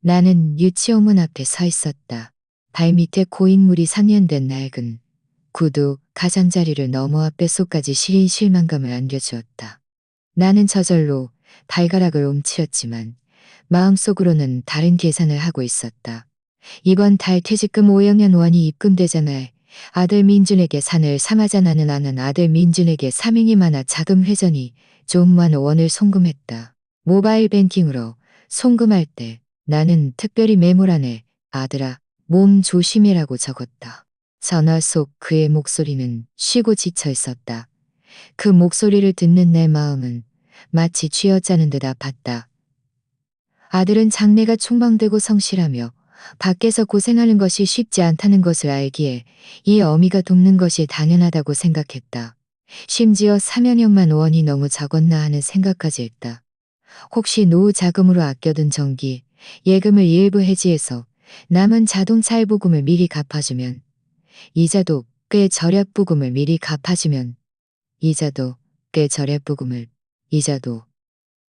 나는 유치원문 앞에 서 있었다. 발밑에 고인물이 상연된 낡은 구두 가장자리를 넘어와 뼛속까지 시린 실망감을 안겨주었다. 나는 저절로 발가락을 옴츠렸지만 마음속으로는 다른 계산을 하고 있었다. 이번 달 퇴직금 500년 원이 입금되잖아. 아들 민준에게 산을 삼하자. 나는 아들 민준에게 사명이 많아 자금 회전이 좀 많은 원을 송금했다. 모바일 뱅킹으로 송금할 때 나는 특별히 메모란에 아들아 몸 조심해라고 적었다. 전화 속 그의 목소리는 쉬고 지쳐 있었다. 그 목소리를 듣는 내 마음은 마치 쥐어짜는 듯 아팠다. 아들은 장래가 촉망되고 성실하며 밖에서 고생하는 것이 쉽지 않다는 것을 알기에 이 어미가 돕는 것이 당연하다고 생각했다. 심지어 4년여만 원이 너무 적었나 하는 생각까지 했다. 혹시 노후 자금으로 아껴둔 정기, 예금을 일부 해지해서 남은 자동차 할부금을 미리 갚아주면, 이자도 꽤 절약부금을 미리 갚아주면, 이자도 꽤 절약부금을, 이자도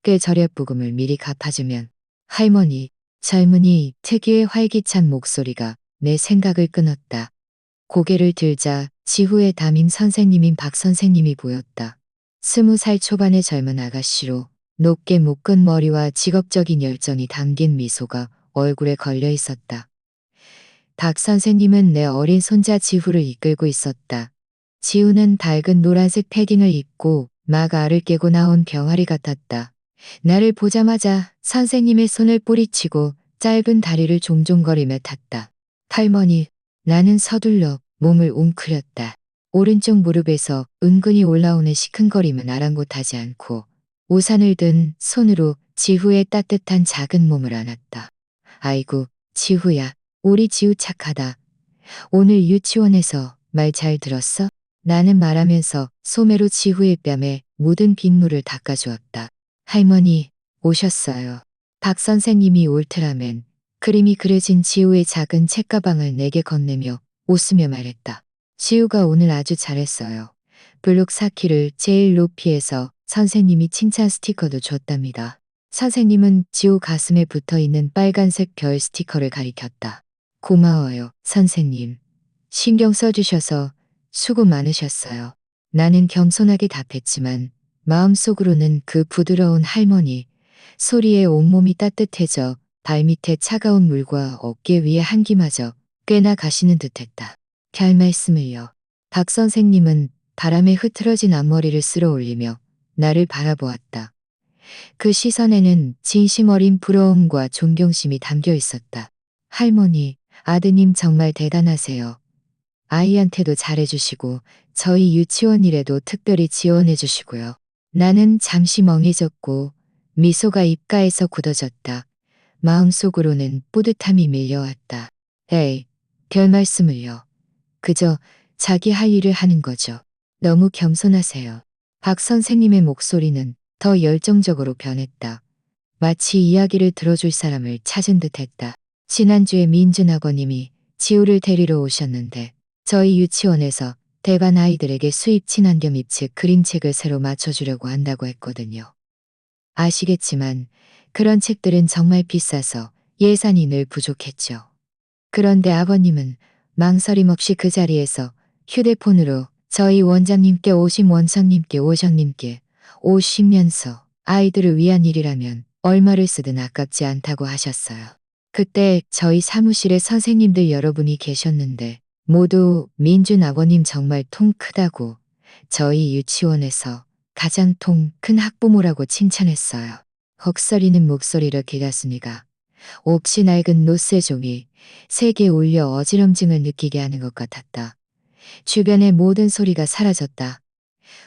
꽤 절약부금을 미리 갚아주면, 할머니, 젊은이 특유의 활기찬 목소리가 내 생각을 끊었다. 고개를 들자 지후의 담임 선생님인 박 선생님이 보였다. 20살 초반의 젊은 아가씨로 높게 묶은 머리와 직업적인 열정이 담긴 미소가 얼굴에 걸려 있었다. 박 선생님은 내 어린 손자 지후를 이끌고 있었다. 지우는 밝은 노란색 패딩을 입고 막 알을 깨고 나온 병아리 같았다. 나를 보자마자 선생님의 손을 뿌리치고 짧은 다리를 종종거리며 탔다. 할머니, 나는 서둘러 몸을 웅크렸다. 오른쪽 무릎에서 은근히 올라오는 시큰거림은 아랑곳하지 않고 우산을 든 손으로 지후의 따뜻한 작은 몸을 안았다. 아이고, 지후야, 우리 지우 착하다. 오늘 유치원에서 말 잘 들었어? 나는 말하면서 소매로 지후의 뺨에 묻은 빗물을 닦아주었다. 할머니, 오셨어요. 박 선생님이 울트라맨 그림이 그려진 지우의 작은 책가방을 내게 건네며 웃으며 말했다. 지우가 오늘 아주 잘했어요. 블록 4키를 제일 높이에서 선생님이 칭찬 스티커도 줬답니다. 선생님은 지우 가슴에 붙어 있는 빨간색 별 스티커를 가리켰다. 고마워요, 선생님. 신경 써주셔서 수고 많으셨어요. 나는 겸손하게 답했지만 마음속으로는 그 부드러운 할머니 소리에 온몸이 따뜻해져 발밑에 차가운 물과 어깨 위에 한기마저 꽤나 가시는 듯했다. 별 말씀을요. 박 선생님은 바람에 흐트러진 앞머리를 쓸어 올리며 나를 바라보았다. 그 시선에는 진심 어린 부러움과 존경심이 담겨 있었다. 할머니, 아드님 정말 대단하세요. 아이한테도 잘해주시고 저희 유치원 일에도 특별히 지원해주시고요. 나는 잠시 멍해졌고 미소가 입가에서 굳어졌다. 마음속으로는 뿌듯함이 밀려왔다. 에이, 별 말씀을요. 그저 자기 할 일을 하는 거죠. 너무 겸손하세요. 박 선생님의 목소리는 더 열정적으로 변했다. 마치 이야기를 들어줄 사람을 찾은 듯했다. 지난주에 민준 아버님이 지우를 데리러 오셨는데 저희 유치원에서 대반 아이들에게 수입 친환경 입책 그림책을 새로 맞춰주려고 한다고 했거든요. 아시겠지만 그런 책들은 정말 비싸서 예산이 늘 부족했죠. 그런데 아버님은 망설임 없이 그 자리에서 휴대폰으로 저희 원장님께 원장님께 오시면서 아이들을 위한 일이라면 얼마를 쓰든 아깝지 않다고 하셨어요. 그때 저희 사무실에 선생님들 여러분이 계셨는데 모두 민준 아버님 정말 통 크다고 저희 유치원에서 가장 통 큰 학부모라고 칭찬했어요. 헉서리는 목소리로 기갔으니까 옥시 낡은 노쇠 종이 세게 울려 어지럼증을 느끼게 하는 것 같았다. 주변의 모든 소리가 사라졌다.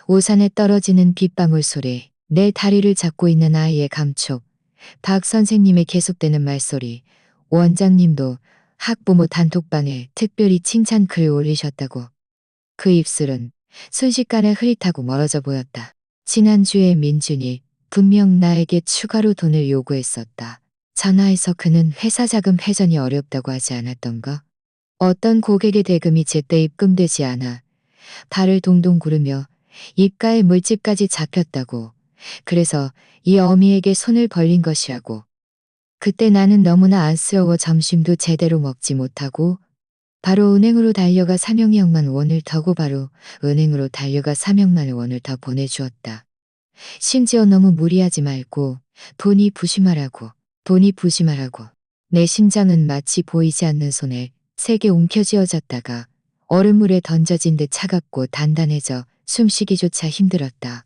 우산에 떨어지는 빗방울 소리, 내 다리를 잡고 있는 아이의 감촉, 박 선생님의 계속되는 말소리, 원장님도 학부모 단톡방에 특별히 칭찬글을 올리셨다고. 그 입술은 순식간에 흐릿하고 멀어져 보였다. 지난주에 민준이 분명 나에게 추가로 돈을 요구했었다. 전화해서 그는 회사 자금 회전이 어렵다고 하지 않았던가? 어떤 고객의 대금이 제때 입금되지 않아 발을 동동 구르며 입가에 물집까지 잡혔다고. 그래서 이 어미에게 손을 벌린 것이라고. 그때 나는 너무나 안쓰러워 점심도 제대로 먹지 못하고 바로 은행으로 달려가 300만 원을 더 고바로 은행으로 달려가 300만 원을 더 보내주었다. 심지어 너무 무리하지 말고 돈이 부심하라고 돈이 부심하라고. 내 심장은 마치 보이지 않는 손에 세게 움켜쥐어졌다가 얼음물에 던져진 듯 차갑고 단단해져 숨쉬기조차 힘들었다.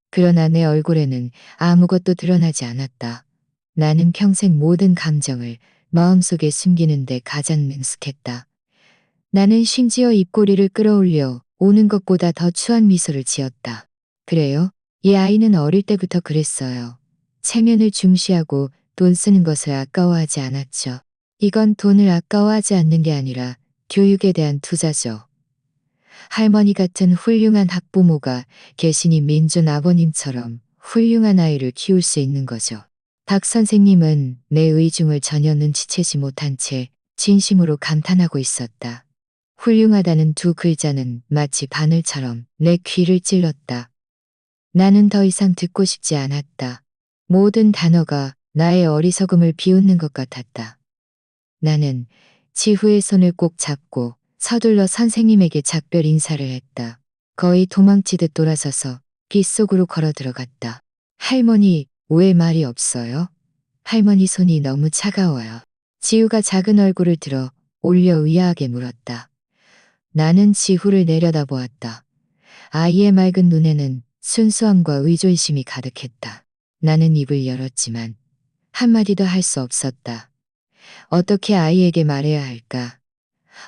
그러나 내 얼굴에는 아무것도 드러나지 않았다. 나는 평생 모든 감정을 마음속에 숨기는데 가장 능숙했다. 나는 심지어 입꼬리를 끌어올려 오는 것보다 더 추한 미소를 지었다. 그래요? 이 아이는 어릴 때부터 그랬어요. 체면을 중시하고 돈 쓰는 것을 아까워하지 않았죠. 이건 돈을 아까워하지 않는 게 아니라 교육에 대한 투자죠. 할머니 같은 훌륭한 학부모가 계시니 민준 아버님처럼 훌륭한 아이를 키울 수 있는 거죠. 박 선생님은 내 의중을 전혀 눈치채지 못한 채 진심으로 감탄하고 있었다. 훌륭하다는 두 글자는 마치 바늘처럼 내 귀를 찔렀다. 나는 더 이상 듣고 싶지 않았다. 모든 단어가 나의 어리석음을 비웃는 것 같았다. 나는 지후의 손을 꼭 잡고 서둘러 선생님에게 작별 인사를 했다. 거의 도망치듯 돌아서서 빗속으로 걸어 들어갔다. 할머니, 왜 말이 없어요? 할머니 손이 너무 차가워요. 지우가 작은 얼굴을 들어 올려 의아하게 물었다. 나는 지후를 내려다보았다. 아이의 맑은 눈에는 순수함과 의존심이 가득했다. 나는 입을 열었지만 한마디도 할 수 없었다. 어떻게 아이에게 말해야 할까?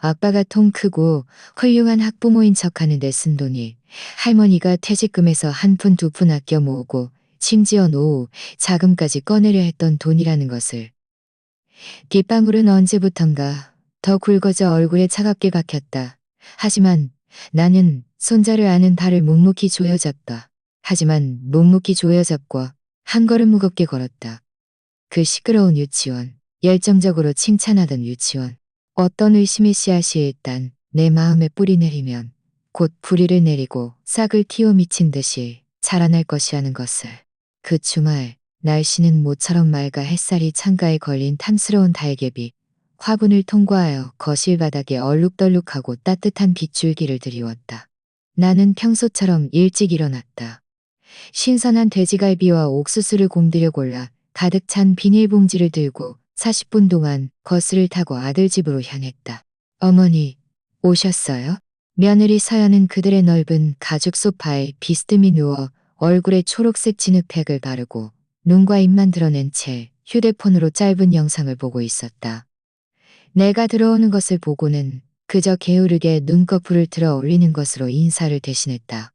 아빠가 통 크고 훌륭한 학부모인 척하는데 쓴 돈이 할머니가 퇴직금에서 한 푼 두 푼 아껴 모으고 심지어 노후 자금까지 꺼내려 했던 돈이라는 것을. 빗방울은 언제부턴가 더 굵어져 얼굴에 차갑게 박혔다. 하지만 나는 손자를 아는 발을 묵묵히 조여잡다. 하지만 묵묵히 조여잡고 한 걸음 무겁게 걸었다. 그 시끄러운 유치원, 열정적으로 칭찬하던 유치원. 어떤 의심의 씨앗이 일단 내 마음에 뿌리 내리면 곧 뿌리를 내리고 싹을 틔워 미친 듯이 자라날 것이라는 것을. 그 주말 날씨는 모처럼 맑아 햇살이 창가에 걸린 탐스러운 달개비 화분을 통과하여 거실 바닥에 얼룩덜룩하고 따뜻한 빗줄기를 드리웠다. 나는 평소처럼 일찍 일어났다. 신선한 돼지갈비와 옥수수를 공들여 골라 가득 찬 비닐봉지를 들고 40분 동안 버스를 타고 아들 집으로 향했다. 어머니, 오셨어요? 며느리 서연은 그들의 넓은 가죽 소파에 비스듬히 누워 얼굴에 초록색 진흙팩을 바르고 눈과 입만 드러낸 채 휴대폰으로 짧은 영상을 보고 있었다. 내가 들어오는 것을 보고는 그저 게으르게 눈꺼풀을 들어 올리는 것으로 인사를 대신했다.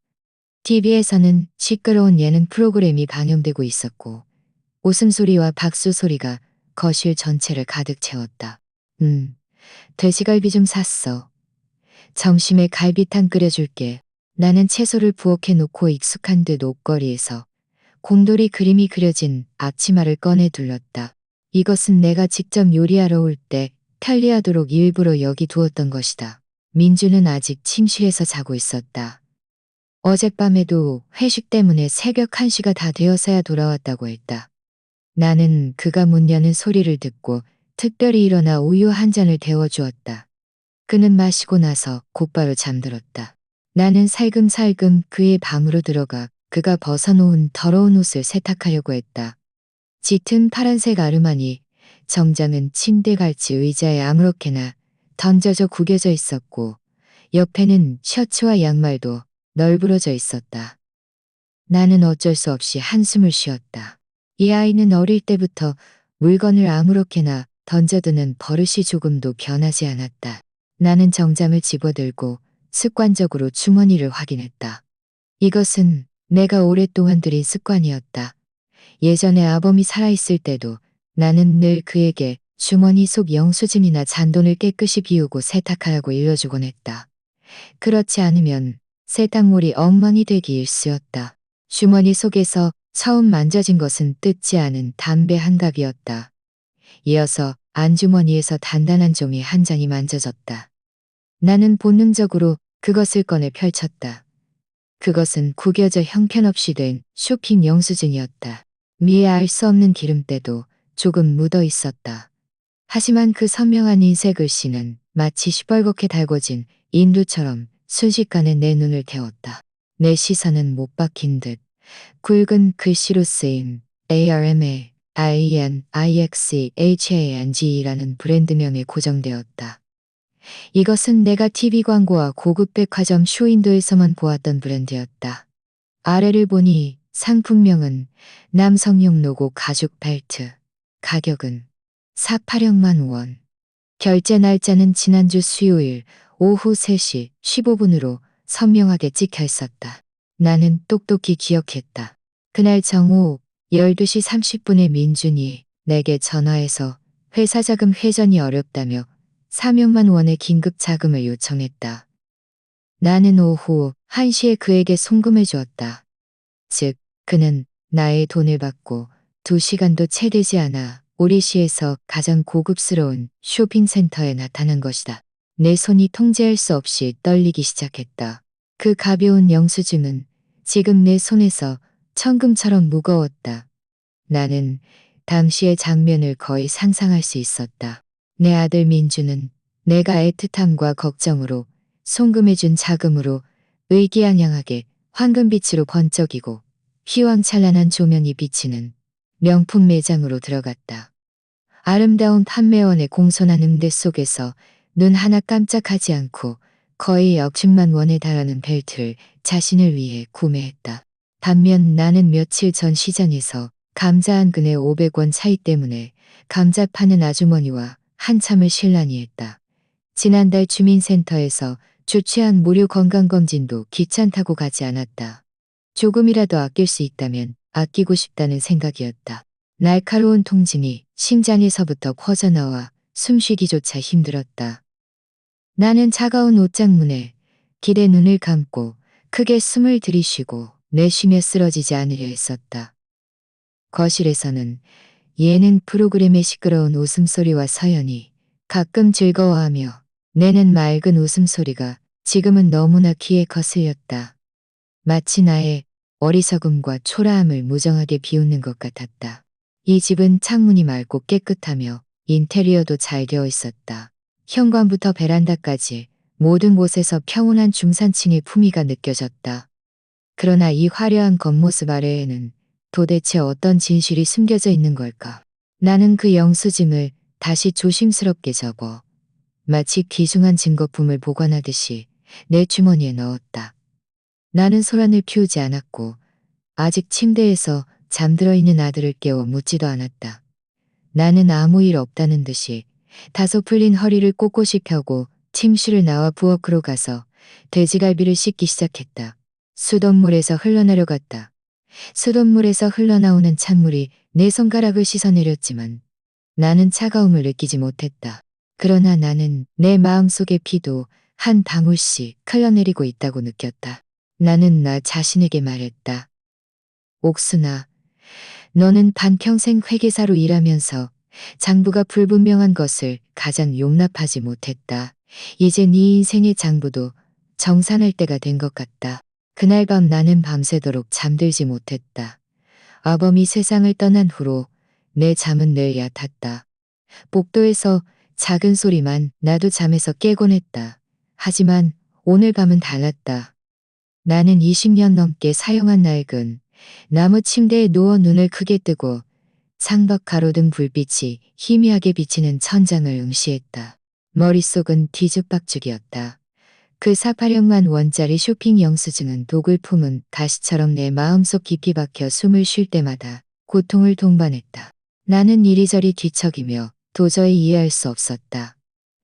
TV에서는 시끄러운 예능 프로그램이 방영되고 있었고 웃음소리와 박수 소리가 거실 전체를 가득 채웠다. 돼지갈비 좀 샀어. 점심에 갈비탕 끓여줄게. 나는 채소를 부엌에 놓고 익숙한 듯 옷걸이에서 곰돌이 그림이 그려진 앞치마를 꺼내 둘렀다. 이것은 내가 직접 요리하러 올 때 편리하도록 일부러 여기 두었던 것이다. 민주는 아직 침실에서 자고 있었다. 어젯밤에도 회식 때문에 새벽 1시가 다 되어서야 돌아왔다고 했다. 나는 그가 문 여는 소리를 듣고 특별히 일어나 우유 한 잔을 데워주었다. 그는 마시고 나서 곧바로 잠들었다. 나는 살금살금 그의 방으로 들어가 그가 벗어놓은 더러운 옷을 세탁하려고 했다. 짙은 파란색 아르마니 정장은 침대 갈치 의자에 아무렇게나 던져져 구겨져 있었고 옆에는 셔츠와 양말도 널브러져 있었다. 나는 어쩔 수 없이 한숨을 쉬었다. 이 아이는 어릴 때부터 물건을 아무렇게나 던져두는 버릇이 조금도 변하지 않았다. 나는 정장을 집어들고 습관적으로 주머니를 확인했다. 이것은 내가 오랫동안 들인 습관이었다. 예전에 아범이 살아있을 때도 나는 늘 그에게 주머니 속 영수증이나 잔돈을 깨끗이 비우고 세탁하라고 일러주곤 했다. 그렇지 않으면 세탁물이 엉망이 되기 일쑤였다. 주머니 속에서 처음 만져진 것은 뜯지 않은 담배 한 갑이었다. 이어서 안주머니에서 단단한 종이 한 장이 만져졌다. 나는 본능적으로 그것을 꺼내 펼쳤다. 그것은 구겨져 형편없이 된 쇼핑 영수증이었다. 미에 알 수 없는 기름때도 조금 묻어 있었다. 하지만 그 선명한 인쇄 글씨는 마치 시뻘겋게 달궈진 인두처럼 순식간에 내 눈을 태웠다. 내 시선은 못 박힌 듯 굵은 글씨로 쓰인 ARMA INIXHANG라는 브랜드명에 고정되었다. 이것은 내가 TV 광고와 고급 백화점 쇼윈도에서만 보았던 브랜드였다. 아래를 보니 상품명은 남성용 로고 가죽 벨트. 가격은 4,800만 원. 결제 날짜는 지난주 수요일 오후 3시 15분으로 선명하게 찍혀 있었다. 나는 똑똑히 기억했다. 그날 정오 12시 30분에 민준이 내게 전화해서 회사 자금 회전이 어렵다며 400만 원의 긴급 자금을 요청했다. 나는 오후 1시에 그에게 송금해 주었다. 즉, 그는 나의 돈을 받고 2시간도 채 되지 않아 우리 시에서 가장 고급스러운 쇼핑센터에 나타난 것이다. 내 손이 통제할 수 없이 떨리기 시작했다. 그 가벼운 영수증은 지금 내 손에서 천금처럼 무거웠다. 나는 당시의 장면을 거의 상상할 수 있었다. 내 아들 민주는 내가 애틋함과 걱정으로 송금해준 자금으로 의기양양하게 황금빛으로 번쩍이고 휘황찬란한 조명이 비치는 명품 매장으로 들어갔다. 아름다운 판매원의 공손한 응대 속에서 눈 하나 깜짝하지 않고 거의 역십만 원에 달하는 벨트를 자신을 위해 구매했다. 반면 나는 며칠 전 시장에서 감자 한 근에 500원 차이 때문에 감자 파는 아주머니와 한참을 실란이 했다. 지난달 주민센터에서 주최한 무료 건강검진도 귀찮다고 가지 않았다. 조금이라도 아낄 수 있다면 아끼고 싶다는 생각이었다. 날카로운 통증이 심장에서부터 퍼져나와 숨쉬기조차 힘들었다. 나는 차가운 옷장문에 길에 눈을 감고 크게 숨을 들이쉬고 내쉬며 쓰러지지 않으려 했었다. 거실에서는 예능 프로그램의 시끄러운 웃음소리와 서연이 가끔 즐거워하며 내는 맑은 웃음소리가 지금은 너무나 귀에 거슬렸다. 마치 나의 어리석음과 초라함을 무정하게 비웃는 것 같았다. 이 집은 창문이 맑고 깨끗하며 인테리어도 잘 되어 있었다. 현관부터 베란다까지 모든 곳에서 평온한 중산층의 품위가 느껴졌다. 그러나 이 화려한 겉모습 아래에는 도대체 어떤 진실이 숨겨져 있는 걸까? 나는 그 영수증을 다시 조심스럽게 접어 마치 귀중한 증거품을 보관하듯이 내 주머니에 넣었다. 나는 소란을 피우지 않았고 아직 침대에서 잠들어 있는 아들을 깨워 묻지도 않았다. 나는 아무 일 없다는 듯이 다소 풀린 허리를 꼿꼿이 펴고 침실을 나와 부엌으로 가서 돼지갈비를 씻기 시작했다. 수돗물에서 흘러내려갔다. 수돗물에서 흘러나오는 찬물이 내 손가락을 씻어내렸지만 나는 차가움을 느끼지 못했다. 그러나 나는 내 마음속의 피도 한 방울씩 흘러내리고 있다고 느꼈다. 나는 나 자신에게 말했다. 옥순아, 너는 반평생 회계사로 일하면서 장부가 불분명한 것을 가장 용납하지 못했다. 이제 네 인생의 장부도 정산할 때가 된 것 같다. 그날 밤 나는 밤새도록 잠들지 못했다. 아범이 세상을 떠난 후로 내 잠은 늘 얕았다. 복도에서 작은 소리만 나도 잠에서 깨곤 했다. 하지만 오늘 밤은 달랐다. 나는 20년 넘게 사용한 낡은 나무 침대에 누워 눈을 크게 뜨고 상벽 가로등 불빛이 희미하게 비치는 천장을 응시했다. 머릿속은 뒤죽박죽이었다. 그 4,800만 원짜리 쇼핑 영수증은 독을 품은 가시처럼 내 마음속 깊이 박혀 숨을 쉴 때마다 고통을 동반했다. 나는 이리저리 뒤척이며 도저히 이해할 수 없었다.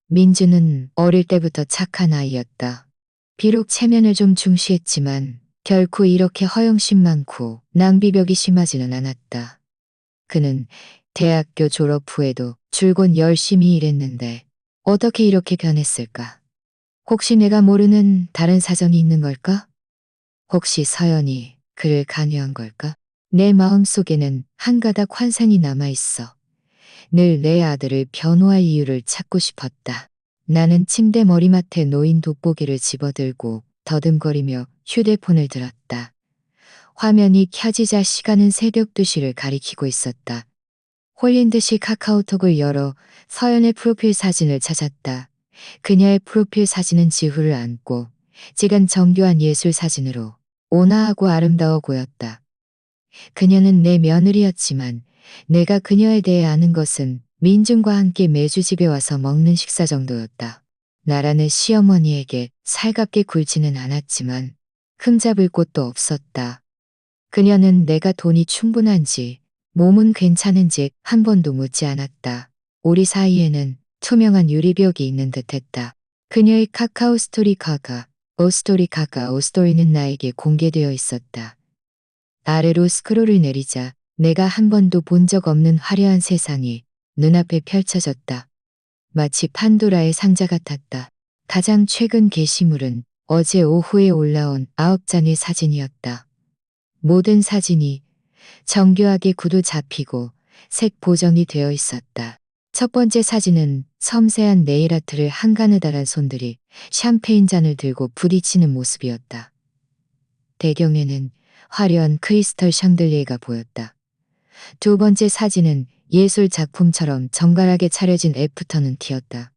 민주는 어릴 때부터 착한 아이였다. 비록 체면을 좀 중시했지만 결코 이렇게 허영심 많고 낭비벽이 심하지는 않았다. 그는 대학교 졸업 후에도 줄곧 열심히 일했는데 어떻게 이렇게 변했을까? 혹시 내가 모르는 다른 사정이 있는 걸까? 혹시 서연이 그를 강요한 걸까? 내 마음속에는 한 가닥 환상이 남아있어. 늘 내 아들을 변호할 이유를 찾고 싶었다. 나는 침대 머리맡에 놓인 돋보기를 집어들고 더듬거리며 휴대폰을 들었다. 화면이 켜지자 시간은 새벽 2시를 가리키고 있었다. 홀린 듯이 카카오톡을 열어 서연의 프로필 사진을 찾았다. 그녀의 프로필 사진은 지후를 안고 지간 정교한 예술 사진으로 온화하고 아름다워 보였다. 그녀는 내 며느리였지만 내가 그녀에 대해 아는 것은 민준과 함께 매주 집에 와서 먹는 식사 정도였다. 나라는 시어머니에게 살갑게 굴지는 않았지만 흠잡을 곳도 없었다. 그녀는 내가 돈이 충분한지 몸은 괜찮은지 한 번도 묻지 않았다. 우리 사이에는 투명한 유리벽이 있는 듯했다. 그녀의 카카오 스토리카가 오스토리는 나에게 공개되어 있었다. 아래로 스크롤을 내리자 내가 한 번도 본 적 없는 화려한 세상이 눈앞에 펼쳐졌다. 마치 판도라의 상자 같았다. 가장 최근 게시물은 어제 오후에 올라온 9장의 사진이었다. 모든 사진이 정교하게 구도 잡히고 색 보정이 되어 있었다. 첫 번째 사진은 섬세한 네일 아트를 한 가느다란 손들이 샴페인 잔을 들고 부딪히는 모습이었다. 배경에는 화려한 크리스털 샹들리에가 보였다. 두 번째 사진은 예술 작품처럼 정갈하게 차려진 애프터눈 티였다.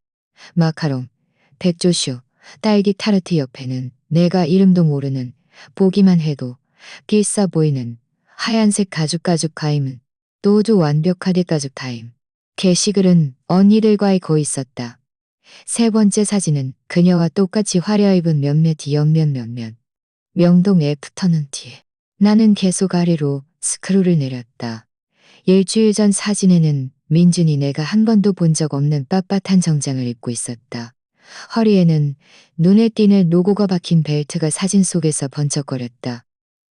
마카롱, 백조쇼, 딸기 타르트 옆에는 내가 이름도 모르는 보기만 해도 비싸 보이는 하얀색 가죽 가임은 모두 완벽하게 가죽 타임. 게시글은 언니들과의 거 있었다. 세 번째 사진은 그녀와 똑같이 화려 입은 몇몇 명동 애프터눈 티. 나는 계속 아래로 스크롤을 내렸다. 일주일 전 사진에는 민준이 내가 한 번도 본 적 없는 빳빳한 정장을 입고 있었다. 허리에는 눈에 띄는 로고가 박힌 벨트가 사진 속에서 번쩍거렸다.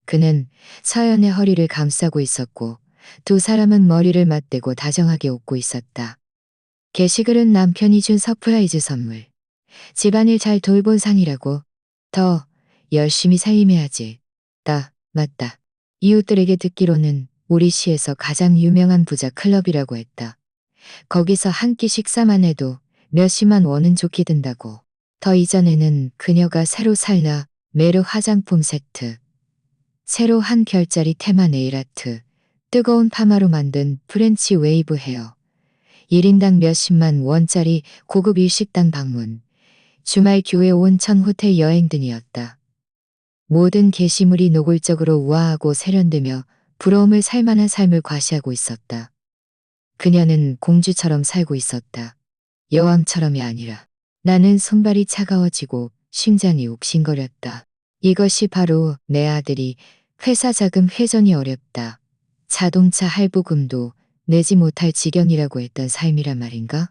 그는 서연의 허리를 감싸고 있었고 두 사람은 머리를 맞대고 다정하게 웃고 있었다. 게시글은 남편이 준 서프라이즈 선물. 집안일 잘 돌본 상이라고. 더 열심히 살림해야지. 맞다. 이웃들에게 듣기로는 우리 시에서 가장 유명한 부자 클럽이라고 했다. 거기서 한 끼 식사만 해도 몇십만 원은 좋게 든다고. 더 이전에는 그녀가 새로 살라 메르 화장품 세트, 새로 한 별짜리 테마 네일아트, 뜨거운 파마로 만든 프렌치 웨이브 헤어, 1인당 몇십만 원짜리 고급 일식당 방문, 주말 교회 온천 호텔 여행 등이었다. 모든 게시물이 노골적으로 우아하고 세련되며 부러움을 살 만한 삶을 과시하고 있었다. 그녀는 공주처럼 살고 있었다. 여왕처럼이 아니라. 나는 손발이 차가워지고 심장이 욱신거렸다. 이것이 바로 내 아들이 회사 자금 회전이 어렵다. 자동차 할부금도 내지 못할 지경이라고 했던 삶이란 말인가?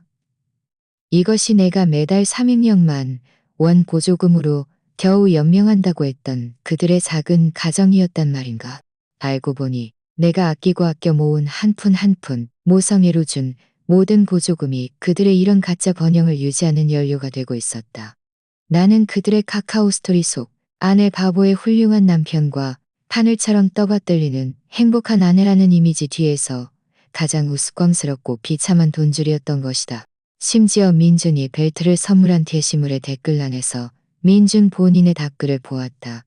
이것이 내가 매달 300만 원 보조금으로 겨우 연명한다고 했던 그들의 작은 가정이었단 말인가. 알고 보니 내가 아끼고 아껴 모은 한 푼 한 푼 모성애로 준 모든 보조금이 그들의 이런 가짜 번영을 유지하는 연료가 되고 있었다. 나는 그들의 카카오 스토리 속 아내 바보의 훌륭한 남편과 하늘처럼 떠받들리는 행복한 아내라는 이미지 뒤에서 가장 우스꽝스럽고 비참한 돈줄이었던 것이다. 심지어 민준이 벨트를 선물한 게시물의 댓글란에서 민준 본인의 답글을 보았다.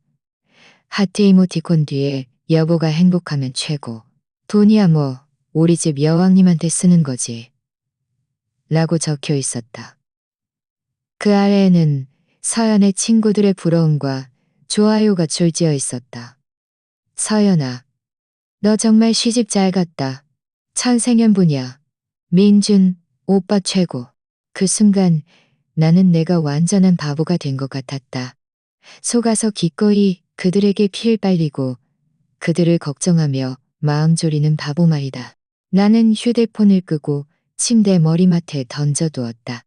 하트 이모티콘 뒤에 여보가 행복하면 최고. 돈이야 뭐 우리 집 여왕님한테 쓰는 거지. 라고 적혀 있었다. 그 아래에는 서연의 친구들의 부러움과 좋아요가 줄지어 있었다. 서연아, 너 정말 시집 잘 갔다. 천생연분이야. 민준, 오빠 최고. 그 순간 나는 내가 완전한 바보가 된 것 같았다. 속아서 기꺼이 그들에게 피를 빨리고 그들을 걱정하며 마음 졸이는 바보 말이다. 나는 휴대폰을 끄고 침대 머리맡에 던져두었다.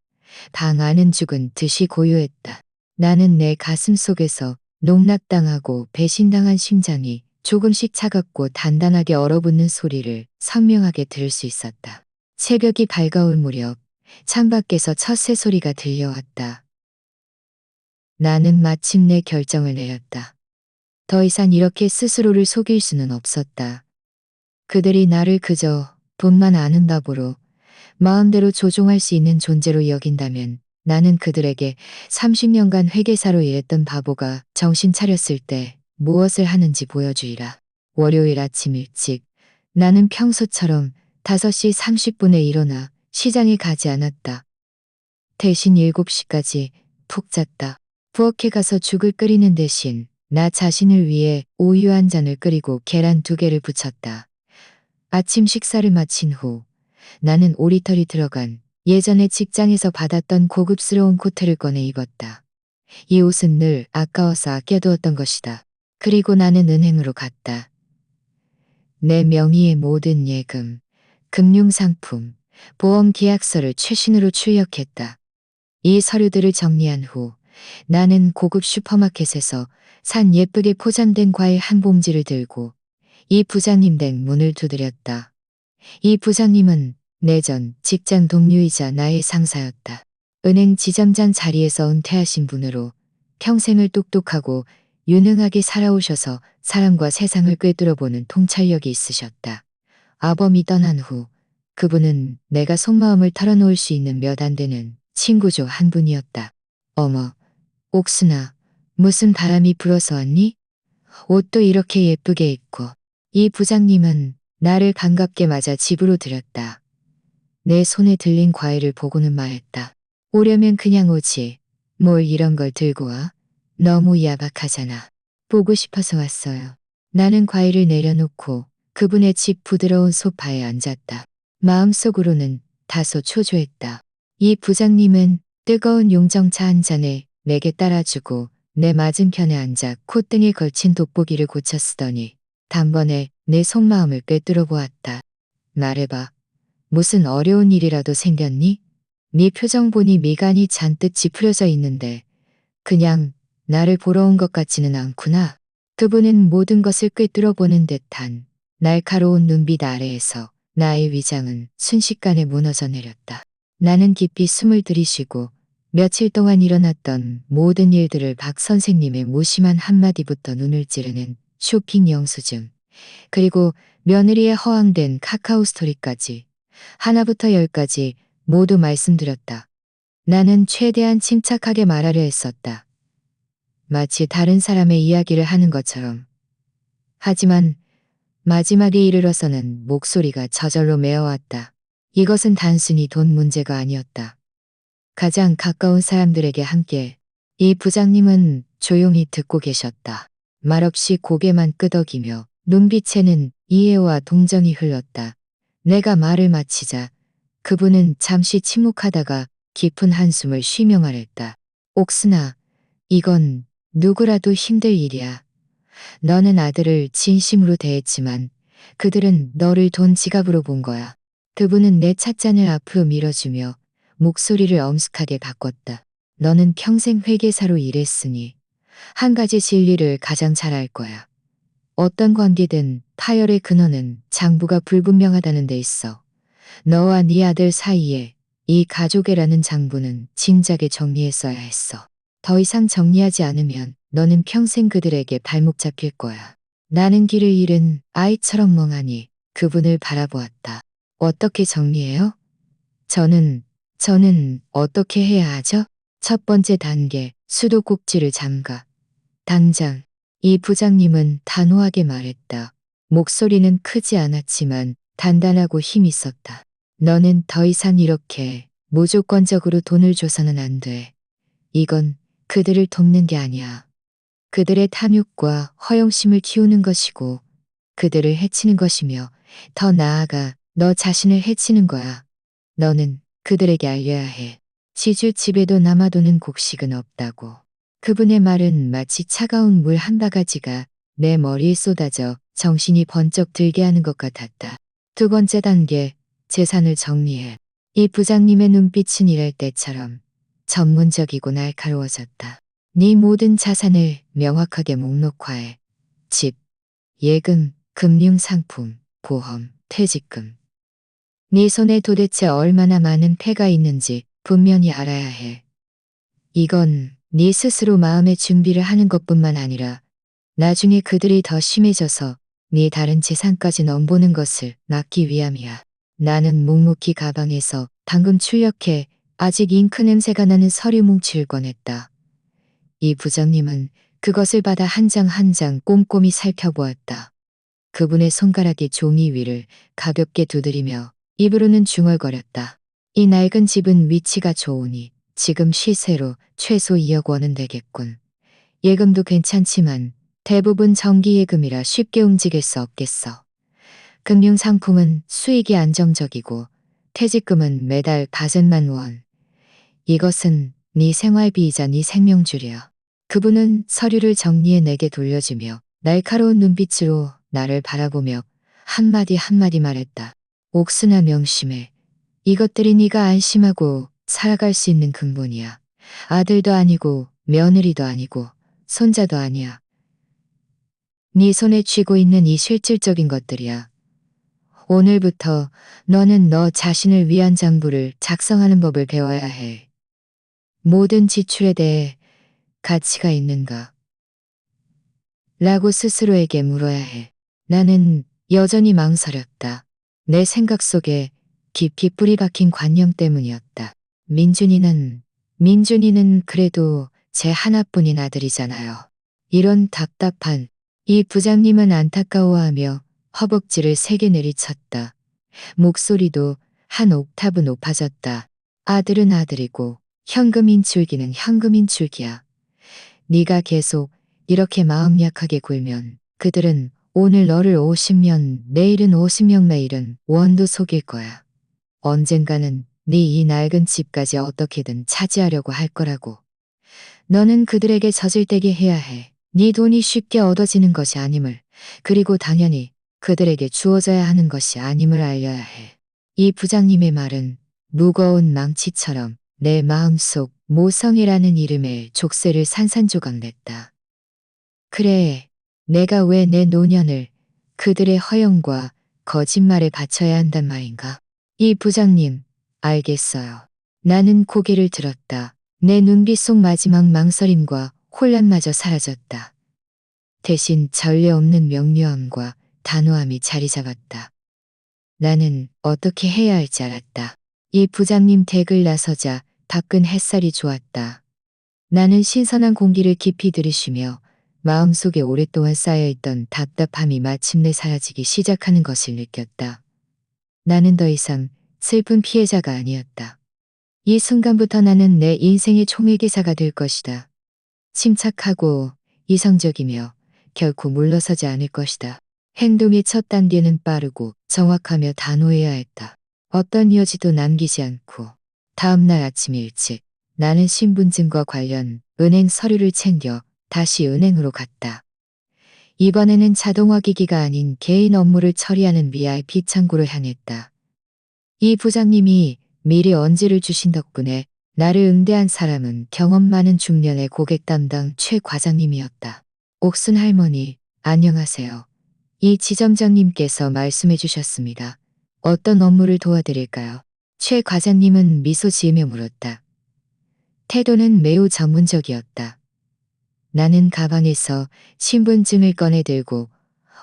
방 안은 죽은 듯이 고요했다. 나는 내 가슴 속에서 농락당하고 배신당한 심장이 조금씩 차갑고 단단하게 얼어붙는 소리를 선명하게 들을 수 있었다. 새벽이 밝아올 무렵 창밖에서 첫 새소리가 들려왔다. 나는 마침내 결정을 내렸다. 더 이상 이렇게 스스로를 속일 수는 없었다. 그들이 나를 그저 돈만 아는 바보로 마음대로 조종할 수 있는 존재로 여긴다면 나는 그들에게 30년간 회계사로 일했던 바보가 정신 차렸을 때 무엇을 하는지 보여주리라. 월요일 아침 일찍 나는 평소처럼 5시 30분에 일어나 시장에 가지 않았다. 대신 7시까지 푹 잤다. 부엌에 가서 죽을 끓이는 대신 나 자신을 위해 우유 한 잔을 끓이고 계란 2개를 부쳤다. 아침 식사를 마친 후 나는 오리털이 들어간 예전에 직장에서 받았던 고급스러운 코트를 꺼내 입었다. 이 옷은 늘 아까워서 아껴두었던 것이다. 그리고 나는 은행으로 갔다. 내 명의의 모든 예금, 금융상품, 보험 계약서를 최신으로 출력했다. 이 서류들을 정리한 후 나는 고급 슈퍼마켓에서 산 예쁘게 포장된 과일 한 봉지를 들고 이 부장님 댁 문을 두드렸다. 이 부장님은 내전 직장 동료이자 나의 상사였다. 은행 지점장 자리에서 은퇴하신 분으로 평생을 똑똑하고 유능하게 살아오셔서 사람과 세상을 꿰뚫어보는 통찰력이 있으셨다. 아범이 떠난 후 그분은 내가 속마음을 털어놓을 수 있는 몇 안 되는 친구 중 한 분이었다. 어머, 옥순아, 무슨 바람이 불어서 왔니? 옷도 이렇게 예쁘게 입고. 이 부장님은 나를 반갑게 맞아 집으로 들였다. 내 손에 들린 과일을 보고는 말했다. 오려면 그냥 오지. 뭘 이런 걸 들고 와? 너무 야박하잖아. 보고 싶어서 왔어요. 나는 과일을 내려놓고 그분의 집 부드러운 소파에 앉았다. 마음속으로는 다소 초조했다. 이 부장님은 뜨거운 용정차 한 잔에 내게 따라주고 내 맞은편에 앉아 콧등에 걸친 돋보기를 고쳐 쓰더니 단번에 내 속마음을 꿰뚫어 보았다. 말해봐. 무슨 어려운 일이라도 생겼니? 네 표정 보니 미간이 잔뜩 찌푸려져 있는데 그냥 나를 보러 온 것 같지는 않구나. 그분은 모든 것을 꿰뚫어 보는 듯한 날카로운 눈빛 아래에서 나의 위장은 순식간에 무너져 내렸다. 나는 깊이 숨을 들이쉬고 며칠 동안 일어났던 모든 일들을 박 선생님의 무심한 한마디부터 눈을 찌르는 쇼핑 영수증, 그리고 며느리의 허황된 카카오 스토리까지 하나부터 10까지 모두 말씀드렸다. 나는 최대한 침착하게 말하려 했었다. 마치 다른 사람의 이야기를 하는 것처럼. 하지만 마지막에 이르러서는 목소리가 저절로 메어왔다. 이것은 단순히 돈 문제가 아니었다. 가장 가까운 사람들에게 함께. 이 부장님은 조용히 듣고 계셨다. 말없이 고개만 끄덕이며 눈빛에는 이해와 동정이 흘렀다. 내가 말을 마치자 그분은 잠시 침묵하다가 깊은 한숨을 쉬며 말했다. 옥순아, 이건 누구라도 힘들 일이야. 너는 아들을 진심으로 대했지만 그들은 너를 돈 지갑으로 본 거야. 그분은 내 찻잔을 앞으로 밀어주며 목소리를 엄숙하게 바꿨다. 너는 평생 회계사로 일했으니 한 가지 진리를 가장 잘 알 거야. 어떤 관계든 파열의 근원은 장부가 불분명하다는 데 있어. 너와 네 아들 사이에 이 가족애라는 장부는 진작에 정리했어야 했어. 더 이상 정리하지 않으면 너는 평생 그들에게 발목 잡힐 거야. 나는 길을 잃은 아이처럼 멍하니 그분을 바라보았다. 어떻게 정리해요? 저는 어떻게 해야 하죠? 첫 번째 단계, 수도꼭지를 잠가. 당장. 이 부장님은 단호하게 말했다. 목소리는 크지 않았지만 단단하고 힘 있었다. 너는 더 이상 이렇게 무조건적으로 돈을 줘서는 안 돼. 이건 그들을 돕는 게 아니야. 그들의 탐욕과 허영심을 키우는 것이고 그들을 해치는 것이며 더 나아가 너 자신을 해치는 거야. 너는 그들에게 알려야 해. 지주집에도 남아도는 곡식은 없다고. 그분의 말은 마치 차가운 물 한 바가지가 내 머리에 쏟아져 정신이 번쩍 들게 하는 것 같았다. 두 번째 단계, 재산을 정리해. 이 부장님의 눈빛은 일할 때처럼 전문적이고 날카로워졌다. 네 모든 자산을 명확하게 목록화해. 집, 예금, 금융상품, 보험, 퇴직금. 네 손에 도대체 얼마나 많은 패가 있는지 분명히 알아야 해. 이건 네 스스로 마음의 준비를 하는 것뿐만 아니라 나중에 그들이 더 심해져서 네 다른 재산까지 넘보는 것을 막기 위함이야. 나는 묵묵히 가방에서 방금 출력해 아직 잉크 냄새가 나는 서류 뭉치를 꺼냈다. 이 부장님은 그것을 받아 한 장 한 장 꼼꼼히 살펴보았다. 그분의 손가락이 종이 위를 가볍게 두드리며 입으로는 중얼거렸다. 이 낡은 집은 위치가 좋으니 지금 시세로 최소 2억 원은 되겠군. 예금도 괜찮지만 대부분 정기예금이라 쉽게 움직일 수 없겠어. 금융상품은 수익이 안정적이고 퇴직금은 매달 5만 원. 이것은 네 생활비이자 네 생명줄이야. 그분은 서류를 정리해 내게 돌려주며 날카로운 눈빛으로 나를 바라보며 한마디 한마디 말했다. 옥순아 명심해. 이것들이 네가 안심하고 살아갈 수 있는 근본이야. 아들도 아니고 며느리도 아니고 손자도 아니야. 네 손에 쥐고 있는 이 실질적인 것들이야. 오늘부터 너는 너 자신을 위한 장부를 작성하는 법을 배워야 해. 모든 지출에 대해 가치가 있는가? 라고 스스로에게 물어야 해. 나는 여전히 망설였다. 내 생각 속에 깊이 뿌리 박힌 관념 때문이었다. 민준이는 그래도 제 하나뿐인 아들이잖아요. 이런 답답한 이 부장님은 안타까워하며 허벅지를 세게 내리쳤다. 목소리도 한 옥타브 높아졌다. 아들은 아들이고 현금인 줄기는 현금인 줄기야. 네가 계속 이렇게 마음 약하게 굴면 그들은 오늘 너를 50년, 내일은 50명, 내일은 원도 속일 거야. 언젠가는 네 이 낡은 집까지 어떻게든 차지하려고 할 거라고. 너는 그들에게 젖을 떼게 해야 해. 네 돈이 쉽게 얻어지는 것이 아님을, 그리고 당연히 그들에게 주어져야 하는 것이 아님을 알려야 해. 이 부장님의 말은 무거운 망치처럼 내 마음속 모성이라는 이름의 족쇄를 산산조각 냈다. 그래, 내가 왜 내 노년을 그들의 허영과 거짓말에 바쳐야 한단 말인가? 이 부장님, 알겠어요. 나는 고개를 들었다. 내 눈빛 속 마지막 망설임과 혼란마저 사라졌다. 대신 전례 없는 명료함과 단호함이 자리 잡았다. 나는 어떻게 해야 할지 알았다. 이 부장님 댁을 나서자 밖은 햇살이 좋았다. 나는 신선한 공기를 깊이 들이쉬며 마음속에 오랫동안 쌓여있던 답답함이 마침내 사라지기 시작하는 것을 느꼈다. 나는 더 이상 슬픈 피해자가 아니었다. 이 순간부터 나는 내 인생의 총회계사가 될 것이다. 침착하고 이성적이며 결코 물러서지 않을 것이다. 행동의 첫 단계는 빠르고 정확하며 단호해야 했다. 어떤 여지도 남기지 않고. 다음날 아침 일찍 나는 신분증과 관련 은행 서류를 챙겨 다시 은행으로 갔다. 이번에는 자동화 기기가 아닌 개인 업무를 처리하는 VIP 창구를 향했다. 이 부장님이 미리 언지를 주신 덕분에 나를 응대한 사람은 경험 많은 중년의 고객 담당 최 과장님이었다. 옥순 할머니, 안녕하세요. 이 지점장님께서 말씀해 주셨습니다. 어떤 업무를 도와드릴까요? 최 과장님은 미소 지으며 물었다. 태도는 매우 전문적이었다. 나는 가방에서 신분증을 꺼내 들고